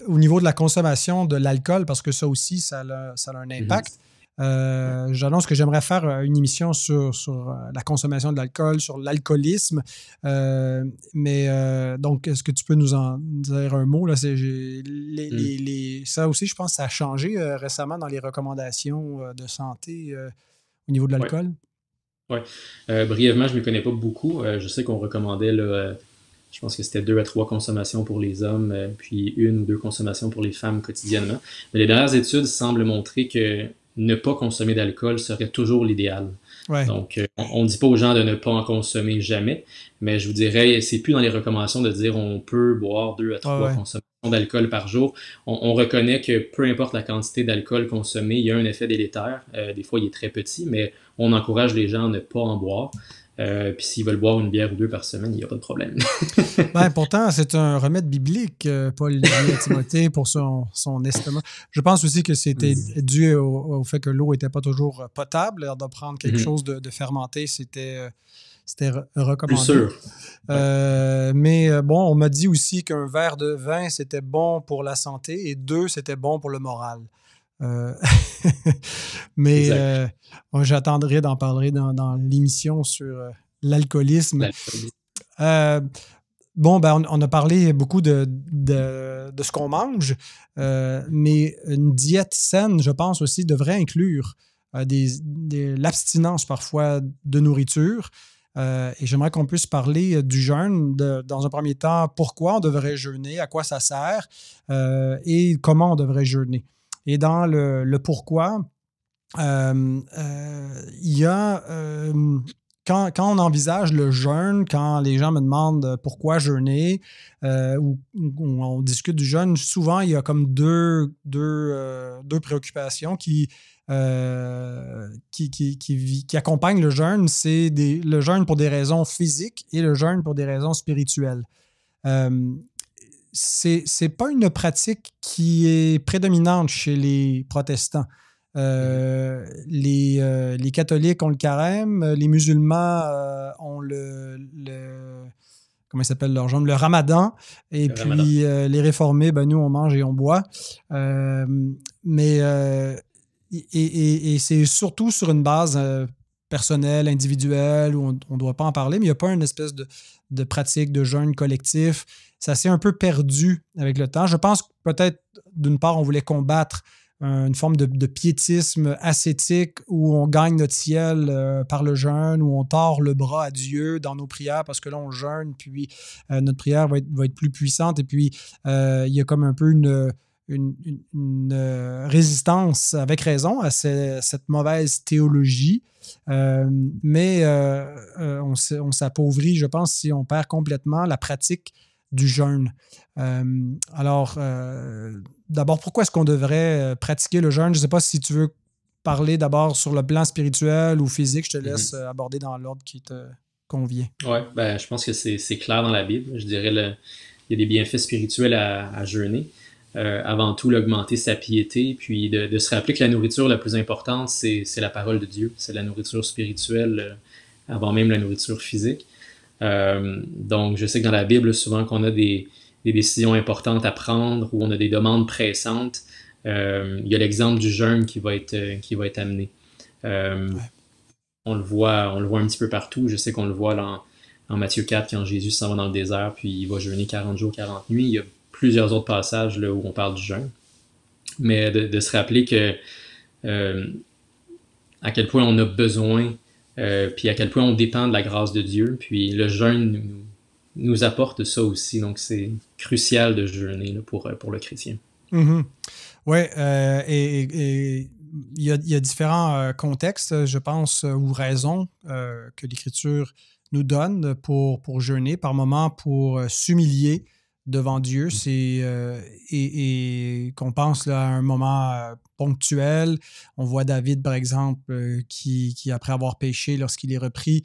Au niveau de la consommation de l'alcool, parce que ça aussi, ça a un impact. J'annonce que j'aimerais faire une émission sur la consommation de l'alcool, sur l'alcoolisme. Donc, est-ce que tu peux nous en dire un mot? Là? Ça aussi, je pense que ça a changé récemment dans les recommandations de santé au niveau de l'alcool. Oui. Brièvement, je ne m'y connais pas beaucoup. Je sais qu'on recommandait, là, je pense que c'était 2 à 3 consommations pour les hommes, puis 1 ou 2 consommations pour les femmes quotidiennement. Mais les dernières études semblent montrer que ne pas consommer d'alcool serait toujours l'idéal. Ouais. Donc, on ne dit pas aux gens de ne pas en consommer jamais, mais je vous dirais, c'est plus dans les recommandations de dire on peut boire 2 à 3 consommations d'alcool par jour. On reconnaît que peu importe la quantité d'alcool consommée, il y a un effet délétère. Des fois, il est très petit, mais on encourage les gens à ne pas en boire. Puis s'ils veulent boire une bière ou 2 par semaine, il n'y a pas de problème. Pourtant, c'est un remède biblique, Paul dit à Timothée, pour son estomac. Je pense aussi que c'était dû au fait que l'eau n'était pas toujours potable. Alors, de prendre quelque chose de fermenté, c'était recommandé. Plus sûr. Mais on m'a dit aussi qu'un verre de vin, c'était bon pour la santé et 2, c'était bon pour le moral. Mais j'attendrai d'en parler dans l'émission sur l'alcoolisme. On a parlé beaucoup de ce qu'on mange, mais une diète saine, je pense aussi, devrait inclure l'abstinence parfois de nourriture. Et j'aimerais qu'on puisse parler du jeûne, dans un premier temps, pourquoi on devrait jeûner, à quoi ça sert et comment on devrait jeûner. Et dans le pourquoi, il y a, quand on envisage le jeûne, quand les gens me demandent pourquoi jeûner, ou on discute du jeûne, souvent il y a comme deux préoccupations qui accompagnent le jeûne. C'est le jeûne pour des raisons physiques et le jeûne pour des raisons spirituelles. C'est pas une pratique qui est prédominante chez les protestants. Les catholiques ont le carême, les musulmans ont comment il s'appelle leur jeûne? Le ramadan. Et puis les réformés, ben, nous, on mange et on boit. Et c'est surtout sur une base personnelle, individuelle, où on ne doit pas en parler, mais il n'y a pas une espèce de pratique de jeûne collectif. Ça s'est un peu perdu avec le temps. Je pense que peut-être, d'une part, on voulait combattre une forme de piétisme ascétique où on gagne notre ciel par le jeûne, où on tord le bras à Dieu dans nos prières parce que là, on jeûne, puis notre prière va être plus puissante. Et puis, il y a comme un peu une résistance, avec raison, à cette mauvaise théologie. Mais on s'appauvrit, je pense, si on perd complètement la pratique du jeûne. D'abord, pourquoi est-ce qu'on devrait pratiquer le jeûne? Je ne sais pas si tu veux parler d'abord sur le plan spirituel ou physique. Je te laisse aborder dans l'ordre qui te convient. Oui, je pense que c'est clair dans la Bible. Je dirais il y a des bienfaits spirituels à jeûner. Avant tout, augmenter sa piété, puis de se rappeler que la nourriture la plus importante, c'est la parole de Dieu. C'est la nourriture spirituelle avant même la nourriture physique. Donc, je sais que dans la Bible, souvent qu'on a des décisions importantes à prendre ou on a des demandes pressantes, il y a l'exemple du jeûne qui va être amené. On le voit un petit peu partout. Je sais qu'on le voit là en Matthieu 4 quand Jésus s'en va dans le désert puis il va jeûner 40 jours, 40 nuits. Il y a plusieurs autres passages là, où on parle du jeûne. Mais de se rappeler que à quel point on a besoin puis à quel point on dépend de la grâce de Dieu. Puis le jeûne nous apporte ça aussi. Donc, c'est crucial de jeûner là, pour le chrétien. Mm-hmm. Oui, et il y a différents contextes, je pense, ou raisons que l'Écriture nous donne pour jeûner, par moment pour s'humilier devant Dieu. Et qu'on pense là, à un moment ponctuel. On voit David, par exemple, qui après avoir péché, lorsqu'il est repris,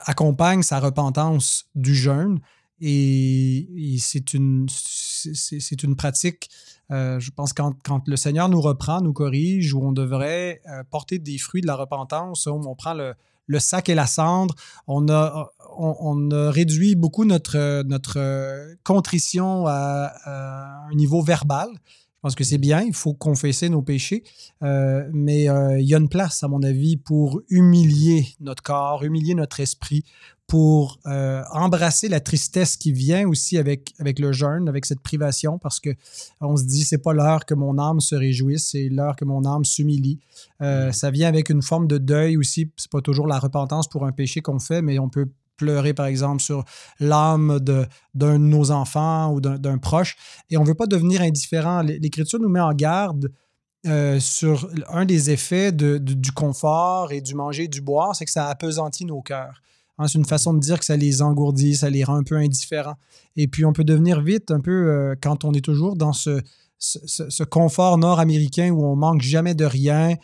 accompagne sa repentance du jeûne. Et c'est une pratique, je pense, quand le Seigneur nous reprend, nous corrige, où on devrait porter des fruits de la repentance, où on prend le sac et la cendre. On a réduit beaucoup notre contrition à un niveau verbal. Je pense que c'est bien, il faut confesser nos péchés, mais il y a une place, à mon avis, pour humilier notre corps, humilier notre esprit, pour embrasser la tristesse qui vient aussi avec le jeûne, avec cette privation, parce qu'on se dit, c'est pas l'heure que mon âme se réjouisse, c'est l'heure que mon âme s'humilie. Ça vient avec une forme de deuil aussi. C'est pas toujours la repentance pour un péché qu'on fait, mais on peut pleurer, par exemple, sur l'âme d'un de nos enfants ou d'un proche. Et on ne veut pas devenir indifférent. L'Écriture nous met en garde sur un des effets du confort et du manger et du boire, c'est que ça appesantit nos cœurs. Hein, c'est une façon de dire que ça les engourdit, ça les rend un peu indifférents. Et puis, on peut devenir vite un peu, quand on est toujours dans ce confort nord-américain où on manque jamais de rien,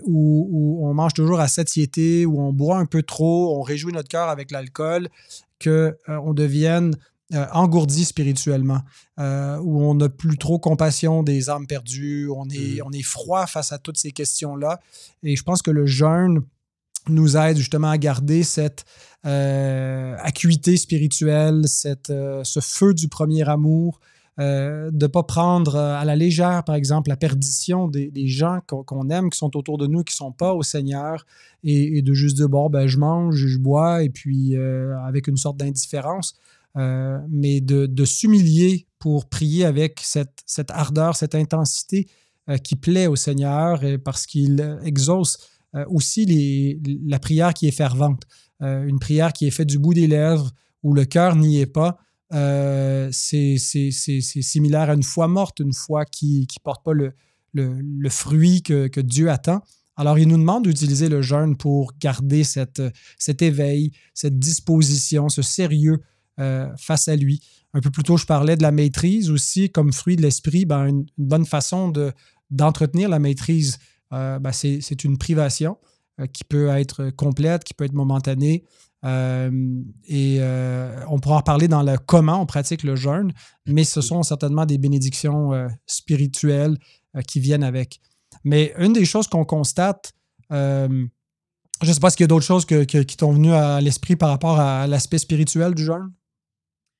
où on mange toujours à satiété, où on boit un peu trop, on réjouit notre cœur avec l'alcool, qu'on devienne engourdi spirituellement, où on n'a plus trop compassion des âmes perdues, on est froid face à toutes ces questions-là. Et je pense que le jeûne nous aide justement à garder cette acuité spirituelle, ce feu du premier amour, de ne pas prendre à la légère, par exemple, la perdition des gens qu'on aime, qui sont autour de nous, qui ne sont pas au Seigneur, et de juste dire, bon, je mange, je bois, et puis avec une sorte d'indifférence, mais de s'humilier pour prier avec cette ardeur, cette intensité qui plaît au Seigneur, parce qu'il exauce aussi la prière qui est fervente. Une prière qui est faite du bout des lèvres, où le cœur n'y est pas, c'est similaire à une foi morte, une foi qui ne porte pas le fruit que Dieu attend. Alors, il nous demande d'utiliser le jeûne pour garder cet éveil, cette disposition, ce sérieux face à lui. Un peu plus tôt, je parlais de la maîtrise aussi comme fruit de l'esprit. Une bonne façon d'entretenir la maîtrise, c'est une privation qui peut être complète, qui peut être momentanée. On pourra en parler dans le comment on pratique le jeûne, mais ce sont certainement des bénédictions spirituelles qui viennent avec. Mais une des choses qu'on constate, je ne sais pas s'il y a d'autres choses qui t'ont venu à l'esprit par rapport à l'aspect spirituel du jeûne?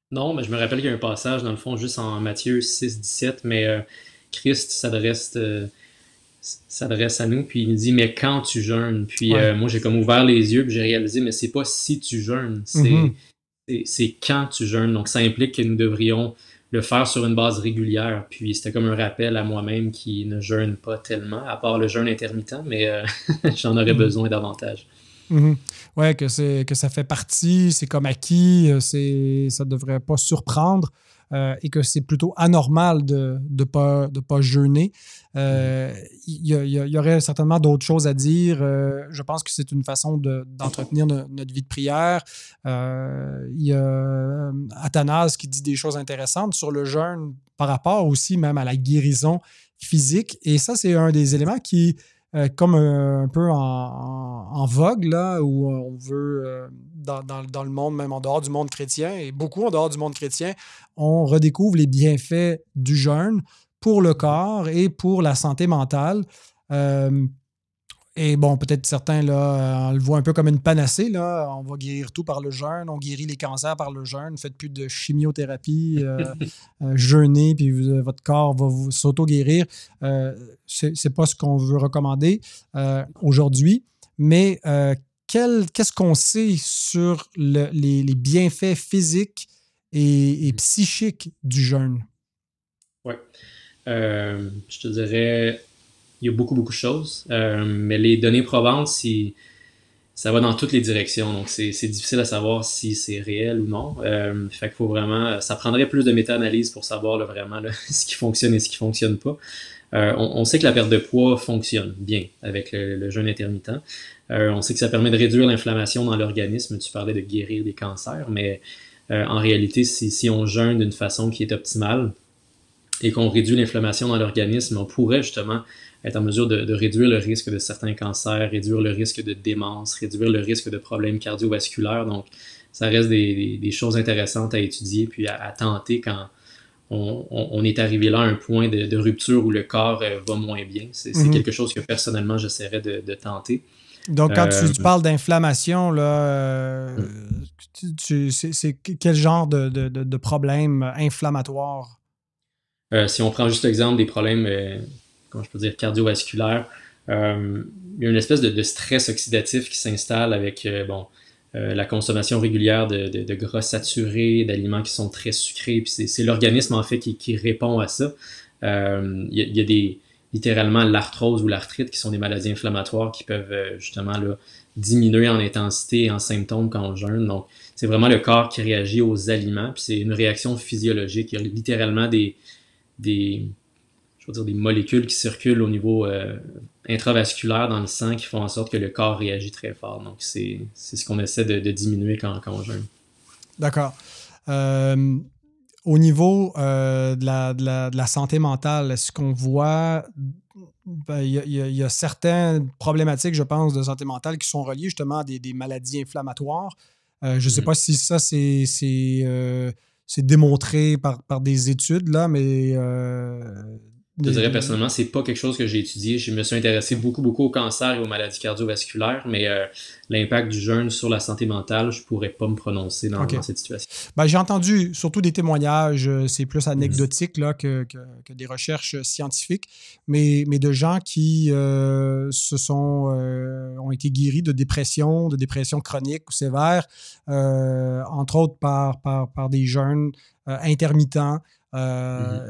Non, mais je me rappelle qu'il y a un passage, dans le fond, juste en Matthieu 6, 17, mais Christ s'adresse à nous, puis il nous dit, mais quand tu jeûnes? Puis Ouais. moi, j'ai comme ouvert les yeux, puis j'ai réalisé, mais c'est pas si tu jeûnes, c'est quand tu jeûnes. Donc, ça implique que nous devrions le faire sur une base régulière. Puis c'était comme un rappel à moi-même qui ne jeûne pas tellement, à part le jeûne intermittent, mais j'en aurais besoin davantage. Ouais, que ça fait partie, c'est comme acquis, ça ne devrait pas surprendre et que c'est plutôt anormal de ne pas jeûner. Il y aurait certainement d'autres choses à dire. Je pense que c'est une façon d'entretenir notre vie de prière. Il y a Athanase qui dit des choses intéressantes sur le jeûne par rapport aussi même à la guérison physique. Et ça, c'est un des éléments qui comme un peu en vogue, là, où on veut, dans le monde, même en dehors du monde chrétien, et beaucoup en dehors du monde chrétien, on redécouvre les bienfaits du jeûne pour le corps et pour la santé mentale. Et bon, peut-être certains, là, on le voit un peu comme une panacée, là. On va guérir tout par le jeûne, on guérit les cancers par le jeûne, faites plus de chimiothérapie, jeûnez, puis votre corps va s'auto-guérir. C'est pas ce qu'on veut recommander aujourd'hui, mais qu'est-ce qu'on sait sur les bienfaits physiques et psychiques du jeûne? Oui. Je te dirais, il y a beaucoup, beaucoup de choses, mais les données probantes, ça va dans toutes les directions, donc c'est difficile à savoir si c'est réel ou non. Fait qu'il faut vraiment, ça prendrait plus de méta-analyse pour savoir là, vraiment là, ce qui fonctionne et ce qui fonctionne pas. On sait que la perte de poids fonctionne bien avec le jeûne intermittent. On sait que ça permet de réduire l'inflammation dans l'organisme. Tu parlais de guérir des cancers, mais en réalité, si on jeûne d'une façon qui est optimale et qu'on réduit l'inflammation dans l'organisme, on pourrait justement être en mesure de réduire le risque de certains cancers, réduire le risque de démence, réduire le risque de problèmes cardiovasculaires. Donc, ça reste des choses intéressantes à étudier puis à tenter quand on est arrivé là à un point de rupture où le corps va moins bien. C'est quelque chose que personnellement, j'essaierais de tenter. Donc, quand tu parles d'inflammation, là, c'est quel genre de problème inflammatoire? Si on prend juste l'exemple des problèmes, comment je peux dire, cardiovasculaires, il y a une espèce de stress oxydatif qui s'installe avec la consommation régulière de gras saturés, d'aliments qui sont très sucrés. Puis c'est l'organisme en fait qui répond à ça. Il y a littéralement l'arthrose ou l'arthrite qui sont des maladies inflammatoires qui peuvent justement là, diminuer en intensité et en symptômes quand on jeûne. Donc c'est vraiment le corps qui réagit aux aliments. Puis c'est une réaction physiologique. Il y a littéralement des molécules qui circulent au niveau intravasculaire dans le sang qui font en sorte que le corps réagit très fort. Donc, c'est ce qu'on essaie de diminuer quand on jeûne. D'accord. Au niveau de la santé mentale, est-ce qu'on voit... Il y a certaines problématiques, je pense, de santé mentale qui sont reliées justement à des maladies inflammatoires. Je ne sais pas si ça, c'est démontré par des études, là, mais... Je dirais personnellement, c'est pas quelque chose que j'ai étudié. Je me suis intéressé beaucoup au cancer et aux maladies cardiovasculaires, mais l'impact du jeûne sur la santé mentale, je pourrais pas me prononcer dans cette situation. J'ai entendu surtout des témoignages, c'est plus anecdotique là, que des recherches scientifiques, mais de gens qui ont été guéris de dépression chronique ou sévère, entre autres par des jeûnes intermittents.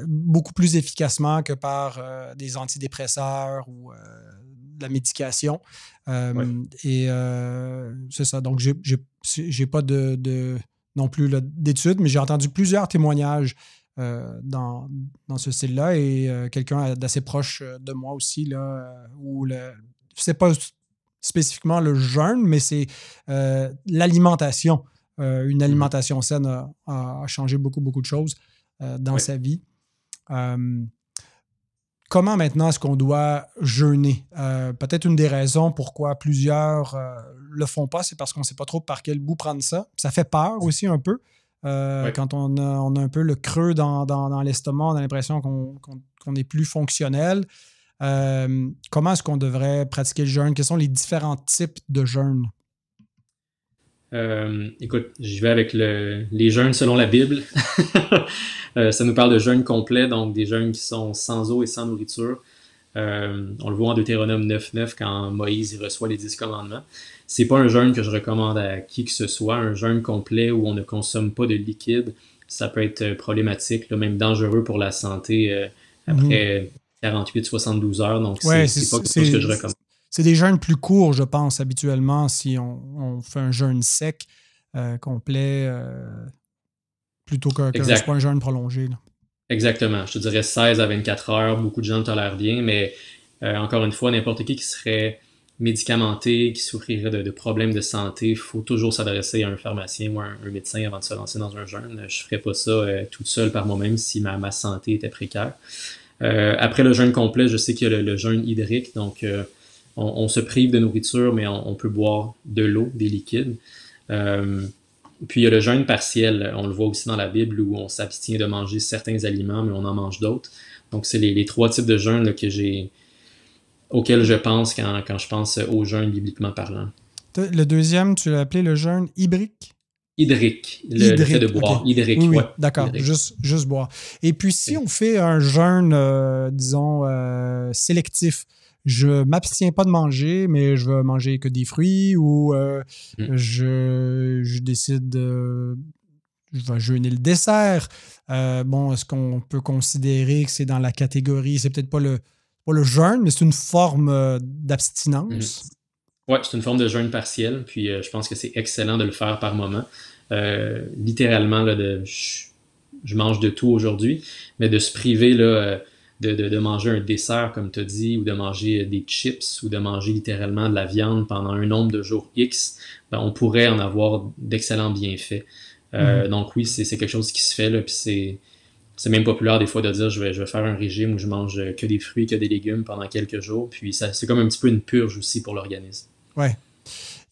Beaucoup plus efficacement que par des antidépresseurs ou la médication. Ouais. Et c'est ça. Donc, j'ai pas non plus là, d'études, mais j'ai entendu plusieurs témoignages dans ce style-là et quelqu'un d'assez proche de moi aussi, là, où c'est pas spécifiquement le jeûne, mais c'est l'alimentation. Une alimentation saine a changé beaucoup, beaucoup de choses dans sa vie. Comment maintenant est-ce qu'on doit jeûner? Peut-être une des raisons pourquoi plusieurs le font pas, c'est parce qu'on ne sait pas trop par quel bout prendre ça. Ça fait peur aussi un peu. Quand on a un peu le creux dans l'estomac, on a l'impression qu'on est plus fonctionnel. Comment est-ce qu'on devrait pratiquer le jeûne? Quels sont les différents types de jeûne? Écoute, je vais avec les jeûnes selon la Bible. Ça nous parle de jeûne complet, donc des jeûnes qui sont sans eau et sans nourriture. On le voit en Deutéronome 9.9 quand Moïse il reçoit les 10 commandements. C'est pas un jeûne que je recommande à qui que ce soit. Un jeûne complet où on ne consomme pas de liquide, ça peut être problématique, là, même dangereux pour la santé après 48-72 heures. Donc, Ouais, c'est pas quelque chose que je recommande. C'est des jeûnes plus courts, je pense, habituellement, si on fait un jeûne sec, complet, plutôt que c'est pas un jeûne prolongé. Là. Exactement. Je te dirais 16 à 24 heures. Beaucoup de gens le tolèrent bien, mais encore une fois, n'importe qui serait médicamenté, qui souffrirait de problèmes de santé, il faut toujours s'adresser à un pharmacien ou à un médecin avant de se lancer dans un jeûne. Je ferais pas ça toute seule par moi-même si ma santé était précaire. Après le jeûne complet, je sais qu'il y a le jeûne hydrique, donc on se prive de nourriture, mais on peut boire de l'eau, des liquides. Puis il y a le jeûne partiel, on le voit aussi dans la Bible, où on s'abstient de manger certains aliments, mais on en mange d'autres. Donc c'est les trois types de jeûne là, auxquels je pense quand je pense au jeûne bibliquement parlant. Le deuxième, tu l'as appelé le jeûne hybrique? Hydrique, le fait de boire. Okay. Hydrique, oui, ouais. D'accord, hydrique. Juste boire. Et puis si on fait un jeûne, disons, sélectif, je m'abstiens pas de manger, mais je vais manger que des fruits ou je décide je vais jeûner le dessert. Est-ce qu'on peut considérer que c'est dans la catégorie, c'est peut-être pas le jeûne, mais c'est une forme d'abstinence? Oui, c'est une forme de jeûne partiel, puis je pense que c'est excellent de le faire par moment. Littéralement, là, je mange de tout aujourd'hui, mais de se priver là, de manger un dessert, comme tu as dit, ou de manger des chips, ou de manger littéralement de la viande pendant un nombre de jours X, ben, on pourrait en avoir d'excellents bienfaits. Donc oui, c'est quelque chose qui se fait, là, puis c'est même populaire des fois de dire je vais faire un régime où je mange que des fruits, que des légumes pendant quelques jours, puis c'est comme un petit peu une purge aussi pour l'organisme. Oui.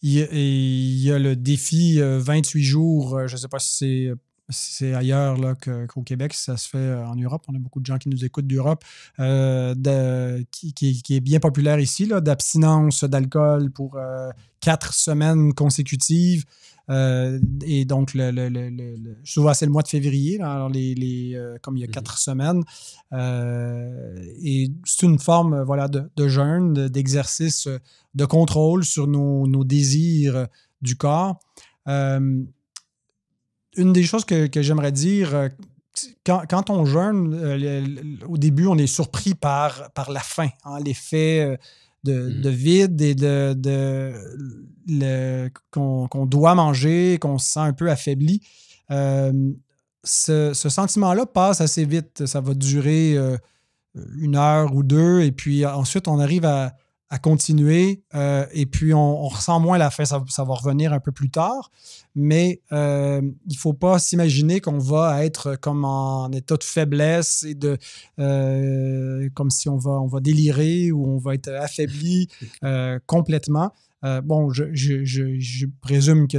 Il y a le défi 28 jours, je ne sais pas si c'est ailleurs là, qu'au Québec, si ça se fait en Europe. On a beaucoup de gens qui nous écoutent d'Europe, qui est bien populaire ici, là, d'abstinence d'alcool pour 4 semaines consécutives. Et donc, souvent, c'est le mois de février, là, alors comme il y a 4 semaines. Et c'est une forme de jeûne, d'exercice de contrôle sur nos désirs du corps. Une des choses que j'aimerais dire, quand on jeûne, au début, on est surpris par la faim, hein, l'effet de vide et qu'on doit manger, qu'on se sent un peu affaibli. Ce sentiment-là passe assez vite. Ça va durer 1 heure ou 2, et puis ensuite, on arrive à continuer, et puis on ressent moins la faim. Ça va revenir un peu plus tard, mais il ne faut pas s'imaginer qu'on va être comme en état de faiblesse et comme si on va délirer ou on va être affaibli complètement. Je présume que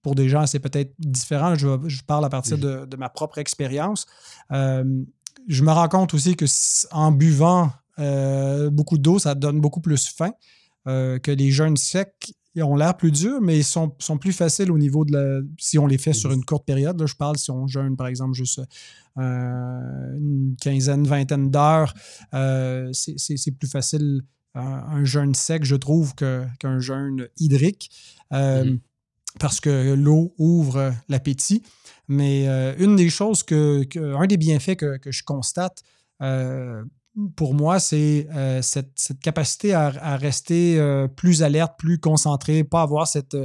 pour des gens, c'est peut-être différent. Je parle à partir de ma propre expérience. Je me rends compte aussi qu'en buvant beaucoup d'eau, ça donne beaucoup plus faim, que les jeûnes secs. Ils ont l'air plus durs, mais ils sont plus faciles au niveau si on les fait sur une courte période. Là, je parle si on jeûne, par exemple, juste une quinzaine, vingtaine d'heures. C'est plus facile un jeûne sec, je trouve, qu'un jeûne hydrique, parce que l'eau ouvre l'appétit. Mais une des choses un des bienfaits que je constate, pour moi, c'est cette capacité à rester plus alerte, plus concentré, pas avoir cette...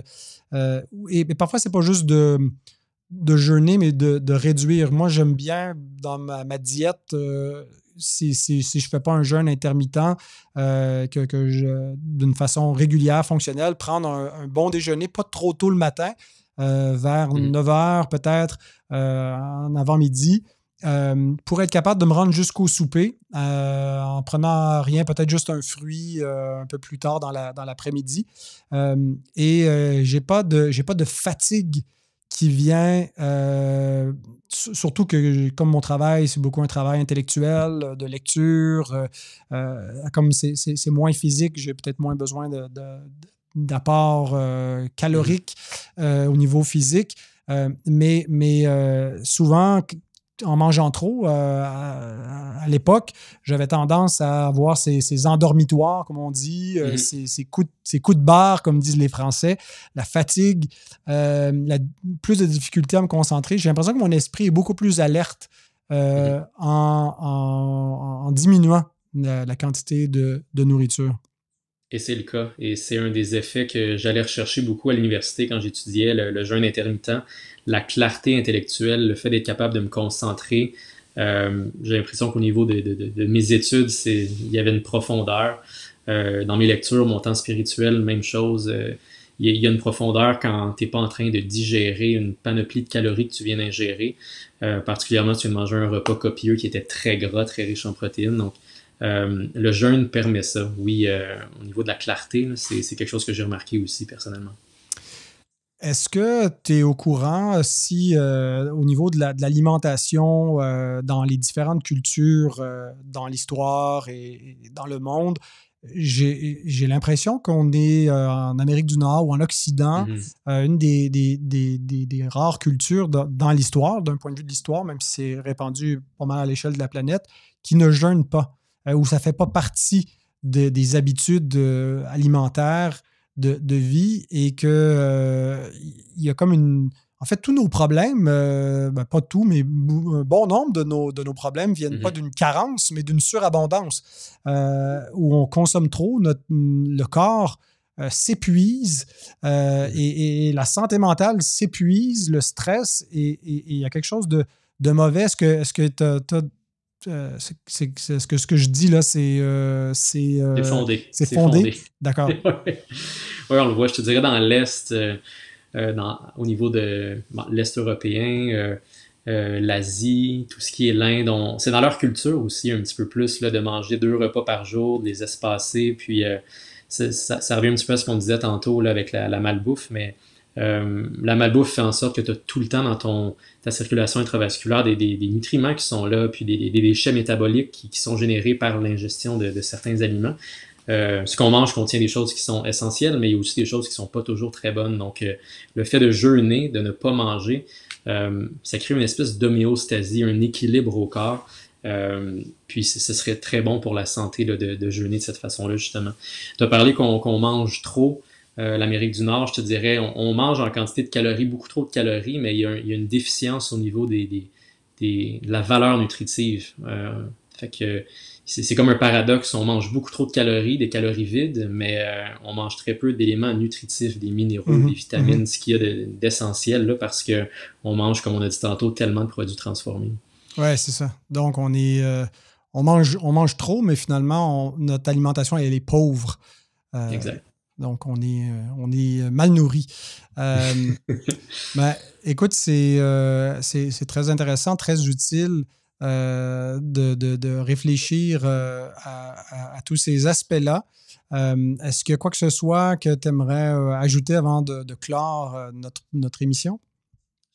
et parfois, c'est pas juste de jeûner, mais de réduire. Moi, j'aime bien dans ma diète, si je ne fais pas un jeûne intermittent, d'une façon régulière, fonctionnelle, prendre un bon déjeuner, pas trop tôt le matin, vers 9 heures peut-être, en avant-midi, pour être capable de me rendre jusqu'au souper en prenant rien, peut-être juste un fruit un peu plus tard dans l'après-midi. J'ai pas de fatigue qui vient, surtout que comme mon travail, c'est beaucoup un travail intellectuel, de lecture, comme c'est moins physique, j'ai peut-être moins besoin d'apport calorique au niveau physique. Mais souvent, en mangeant trop, à l'époque, j'avais tendance à avoir ces endormitoires, comme on dit, ces coups de barre, comme disent les Français, la fatigue, plus de difficulté à me concentrer. J'ai l'impression que mon esprit est beaucoup plus alerte en diminuant la quantité de nourriture. Et c'est le cas. Et c'est un des effets que j'allais rechercher beaucoup à l'université quand j'étudiais le jeûne intermittent. La clarté intellectuelle, le fait d'être capable de me concentrer. J'ai l'impression qu'au niveau de mes études, il y avait une profondeur. Dans mes lectures, mon temps spirituel, même chose. Il y a une profondeur quand tu n'es pas en train de digérer une panoplie de calories que tu viens d'ingérer. Particulièrement si tu viens de manger un repas copieux qui était très gras, très riche en protéines. Donc, le jeûne permet ça. Oui, au niveau de la clarté, c'est quelque chose que j'ai remarqué aussi personnellement. Est-ce que tu es au courant si au niveau de l'alimentation dans les différentes cultures, dans l'histoire et dans le monde, j'ai l'impression qu'on est en Amérique du Nord ou en Occident, une des rares cultures dans l'histoire, d'un point de vue de l'histoire, même si c'est répandu pas mal à l'échelle de la planète, qui ne jeûne pas, où ça ne fait pas partie des habitudes alimentaires de vie et que il y a comme une... En fait, tous nos problèmes, pas tout, mais un bon nombre de nos problèmes viennent pas d'une carence, mais d'une surabondance, où on consomme trop, le corps s'épuise et la santé mentale s'épuise, le stress, et il y a quelque chose de mauvais. Est-ce que ce que je dis là, C'est fondé. c'est fondé? D'accord. Oui, on le voit, je te dirais, dans l'Est, au niveau de l'Est européen, l'Asie, tout ce qui est l'Inde, c'est dans leur culture aussi un petit peu plus là, de manger 2 repas par jour, de les espacer, puis ça revient un petit peu à ce qu'on disait tantôt là, avec la malbouffe, mais la malbouffe fait en sorte que tu as tout le temps dans ta circulation intravasculaire des nutriments qui sont là, puis des déchets métaboliques qui sont générés par l'ingestion de certains aliments. Ce qu'on mange contient des choses qui sont essentielles, mais il y a aussi des choses qui sont pas toujours très bonnes. Donc, le fait de jeûner, de ne pas manger, ça crée une espèce d'homéostasie, un équilibre au corps. Puis, ce serait très bon pour la santé là, de jeûner de cette façon-là, justement. Tu as parlé qu'on mange trop. L'Amérique du Nord, je te dirais, on mange en quantité de calories, beaucoup trop de calories, mais il y a une déficience au niveau de la valeur nutritive. Fait que c'est comme un paradoxe, on mange beaucoup trop de calories, des calories vides, mais on mange très peu d'éléments nutritifs, des minéraux, des vitamines, ce qu'il y a d'essentiel là, parce que on mange, comme on a dit tantôt, tellement de produits transformés. Ouais, c'est ça. Donc on mange trop, mais finalement notre alimentation elle est pauvre. Exact. Donc, on est mal nourri. Ben, écoute, c'est très intéressant, très utile de réfléchir à tous ces aspects-là. Est-ce qu'il y a quoi que ce soit que tu aimerais ajouter avant de clore notre émission?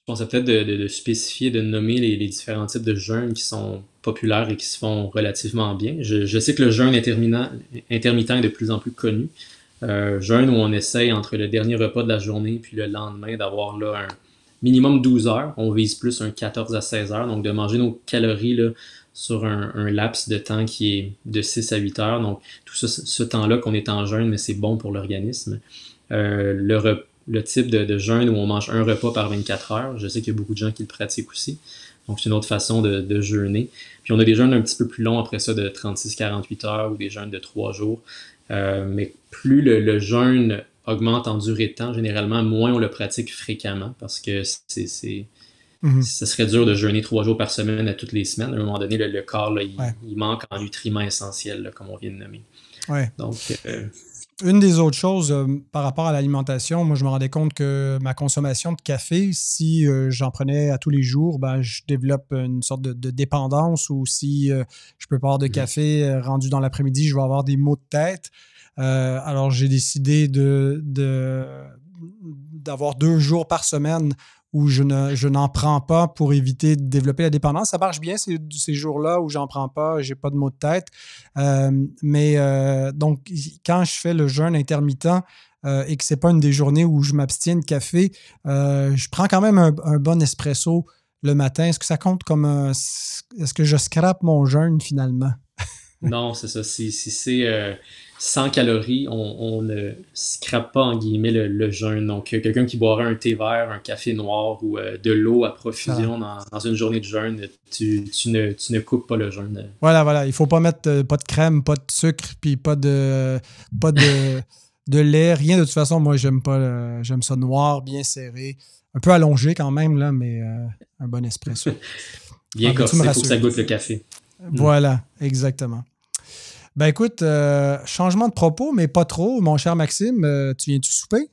Je pensais peut-être de spécifier, de nommer les différents types de jeûnes qui sont populaires et qui se font relativement bien. Je sais que le jeûne intermittent est de plus en plus connu. Jeûne où on essaye entre le dernier repas de la journée puis le lendemain d'avoir là un minimum 12 heures. On vise plus un 14 à 16 heures, donc de manger nos calories là, sur un laps de temps qui est de 6 à 8 heures. Donc tout ça, ce temps-là qu'on est en jeûne, mais c'est bon pour l'organisme. Le type de jeûne où on mange un repas par 24 heures, je sais qu'il y a beaucoup de gens qui le pratiquent aussi. Donc, c'est une autre façon de jeûner. Puis, on a des jeûnes un petit peu plus longs après ça, de 36-48 heures ou des jeûnes de 3 jours. Mais plus le jeûne augmente en durée de temps, généralement, moins on le pratique fréquemment parce que Mhm. ça serait dur de jeûner 3 jours par semaine à toutes les semaines. À un moment donné, le corps, là, Ouais. il manque en nutriments essentiels, là, comme on vient de nommer. Ouais. Donc, Une des autres choses par rapport à l'alimentation, moi, je me rendais compte que ma consommation de café, si j'en prenais à tous les jours, ben, je développe une sorte de dépendance ou si je peux pas avoir de café rendu dans l'après-midi, je vais avoir des maux de tête. Alors, j'ai décidé d'avoir 2 jours par semaine où je n'en prends pas pour éviter de développer la dépendance. Ça marche bien ces jours-là où j'en prends pas, j'ai pas de maux de tête. Donc, quand je fais le jeûne intermittent et que c'est pas une des journées où je m'abstiens de café, je prends quand même un bon espresso le matin. Est-ce que ça compte comme est-ce que je scrape mon jeûne finalement? non, c'est ça. Si c'est 100 calories, on ne scrape pas en guillemets le jeûne. Donc, quelqu'un qui boirait un thé vert, un café noir ou de l'eau à Voilà. profusion dans une journée de jeûne, tu ne coupes pas le jeûne. Voilà. Il ne faut pas mettre pas de crème, pas de sucre, puis pas de lait, rien. De toute façon, moi, j'aime pas j'aime ça noir, bien serré. Un peu allongé quand même, là, mais un bon espresso. Bien Ah, ben, tu me corsé, il faut que ça rassures. goûte le café. Hmm. Voilà, exactement. Ben écoute, changement de propos, mais pas trop. Mon cher Maxime, tu viens-tu souper?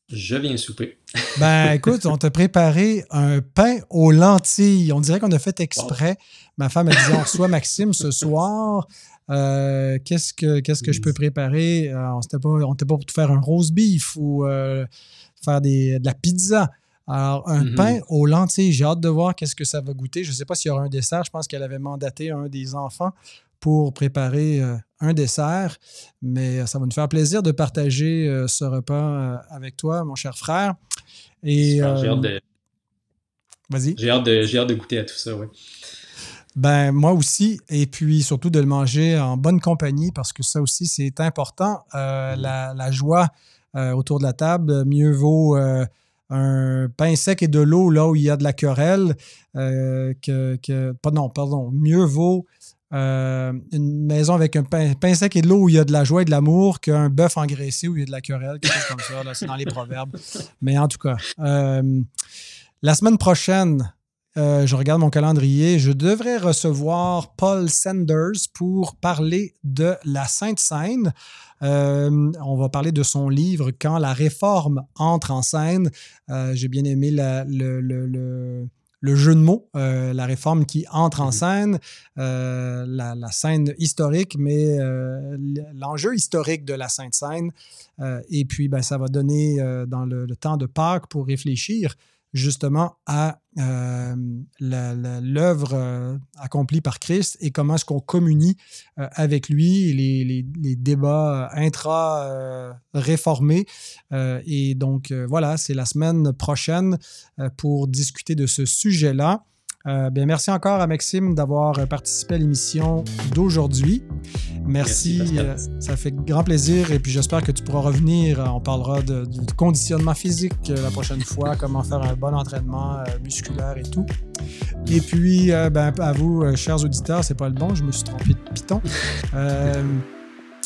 Je viens souper. Ben écoute, on t'a préparé un pain aux lentilles. On dirait qu'on a fait Wow. exprès. Ma femme a dit, on reçoit Maxime ce soir. Qu'est-ce que je peux préparer? On n'était pas pour te faire un roast beef ou faire de la pizza. Alors, un pain Mhm. aux lentilles, j'ai hâte de voir qu'est-ce que ça va goûter. Je ne sais pas s'il y aura un dessert. Je pense qu'elle avait mandaté un des enfants pour préparer un dessert. Mais ça va nous faire plaisir de partager ce repas avec toi, mon cher frère. Et Super, vas-y. j'ai hâte de goûter à tout ça, ouais. Ben, moi aussi. Et puis surtout de le manger en bonne compagnie parce que ça aussi, c'est important. Mhm. La joie autour de la table, mieux vaut un pain sec et de l'eau là où il y a de la querelle pas, non, pardon. Mieux vaut une maison avec un pain sec et de l'eau où il y a de la joie et de l'amour qu'un bœuf engraissé où il y a de la querelle, quelque chose comme ça. Là, c'est dans les proverbes. Mais en tout cas, la semaine prochaine, je regarde mon calendrier, je devrais recevoir Paul Sanders pour parler de la Sainte Seine. On va parler de son livre Quand la réforme entre en scène. J'ai bien aimé le jeu de mots, la réforme qui entre en Mhm. scène, la scène historique, mais l'enjeu historique de la Sainte Seine. Et puis, ben, ça va donner dans le temps de Pâques pour réfléchir justement à l'œuvre accomplie par Christ et comment est-ce qu'on communie avec lui, les débats intra-réformés. Et donc, voilà, c'est la semaine prochaine pour discuter de ce sujet-là. Bien, merci encore à Maxime d'avoir participé à l'émission d'aujourd'hui. Merci, Merci, Pascal. ça fait grand plaisir et puis j'espère que tu pourras revenir. On parlera du conditionnement physique la prochaine fois, comment faire un bon entraînement musculaire et tout. Et puis, ben, à vous, chers auditeurs, c'est pas le bon, je me suis trompé de piton.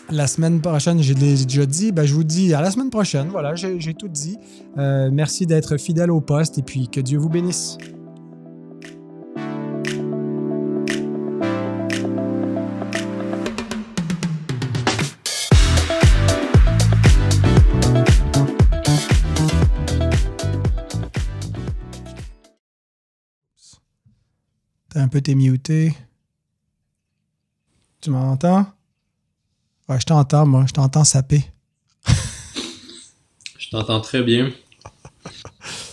La semaine prochaine, j'ai déjà dit, ben, je vous dis à la semaine prochaine. Voilà, j'ai tout dit. Merci d'être fidèle au poste et puis que Dieu vous bénisse. T'as un peu t'es muté. Tu m'entends? Ouais, je t'entends, moi. Je t'entends saper. Je t'entends très bien.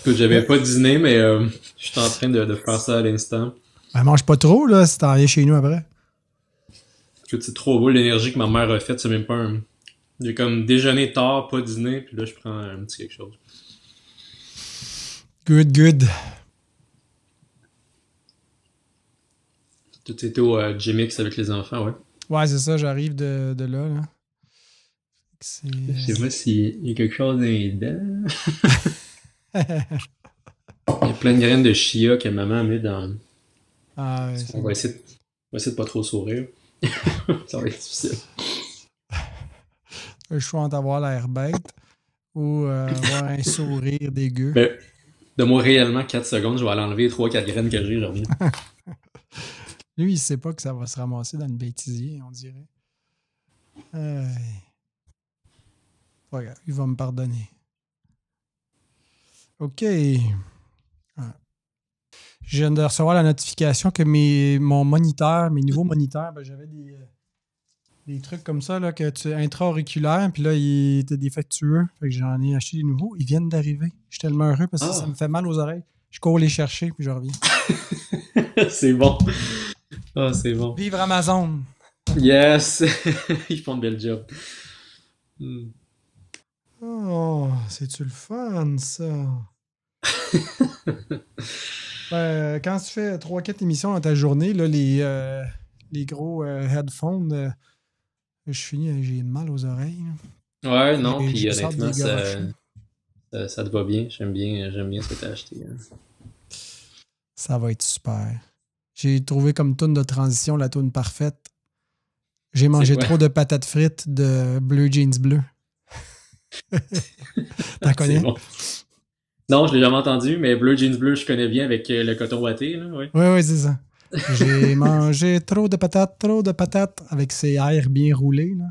Écoute, j'avais pas dîné, mais je suis en train de faire ça à l'instant. Ben, mange pas trop, là, si t'en viens chez nous après. Écoute, c'est trop beau l'énergie que ma mère a faite, c'est même pas un... J'ai comme déjeuné tard, pas dîner, puis là je prends un petit quelque chose. Good. Tout était au Gymix avec les enfants, ouais. Ouais, c'est ça, j'arrive de là, là. C'est... Je sais pas s'il y a quelque chose dans les dents. Il y a plein de graines de chia que maman met dans. Ah, ouais, On va essayer de pas trop sourire. Ça va être difficile. le choix entre avoir l'air bête ou avoir un sourire dégueu. Mais donne-moi réellement 4 secondes, je vais aller enlever 3-4 graines que j'ai, je reviens. Lui, il sait pas que ça va se ramasser dans le bêtisier, on dirait. Pas grave, il va me pardonner. OK. Ah. Je viens de recevoir la notification que mes nouveaux moniteurs, ben, j'avais des trucs comme ça, là, que tu intra-auriculaires, puis là, ils étaient défectueux. Fait que j'en ai acheté des nouveaux. Ils viennent d'arriver. Je suis tellement heureux parce que ça me fait mal aux oreilles. Je cours les chercher, puis je reviens. C'est bon. Ah, c'est bon. Vive Amazon! Yes! Ils font de bel job. Oh, c'est-tu le fun, ça? Ben, quand tu fais 3-4 émissions dans ta journée, là, les gros headphones, je finis, j'ai mal aux oreilles. Ouais, non, Et puis je sors honnêtement, des garoches. ça te va bien. J'aime bien ce que t'as acheté. Hein. Ça va être super. J'ai trouvé comme toune de transition la toune parfaite. J'ai mangé trop de patates frites de Bleu Jeans Bleu. T'en connais? C'est bon. Non, je l'ai jamais entendu, mais Bleu Jeans Bleu, je connais bien avec le coton ouaté, là, oui. Oui, c'est ça. J'ai mangé trop de patates avec ses airs bien roulés. Là.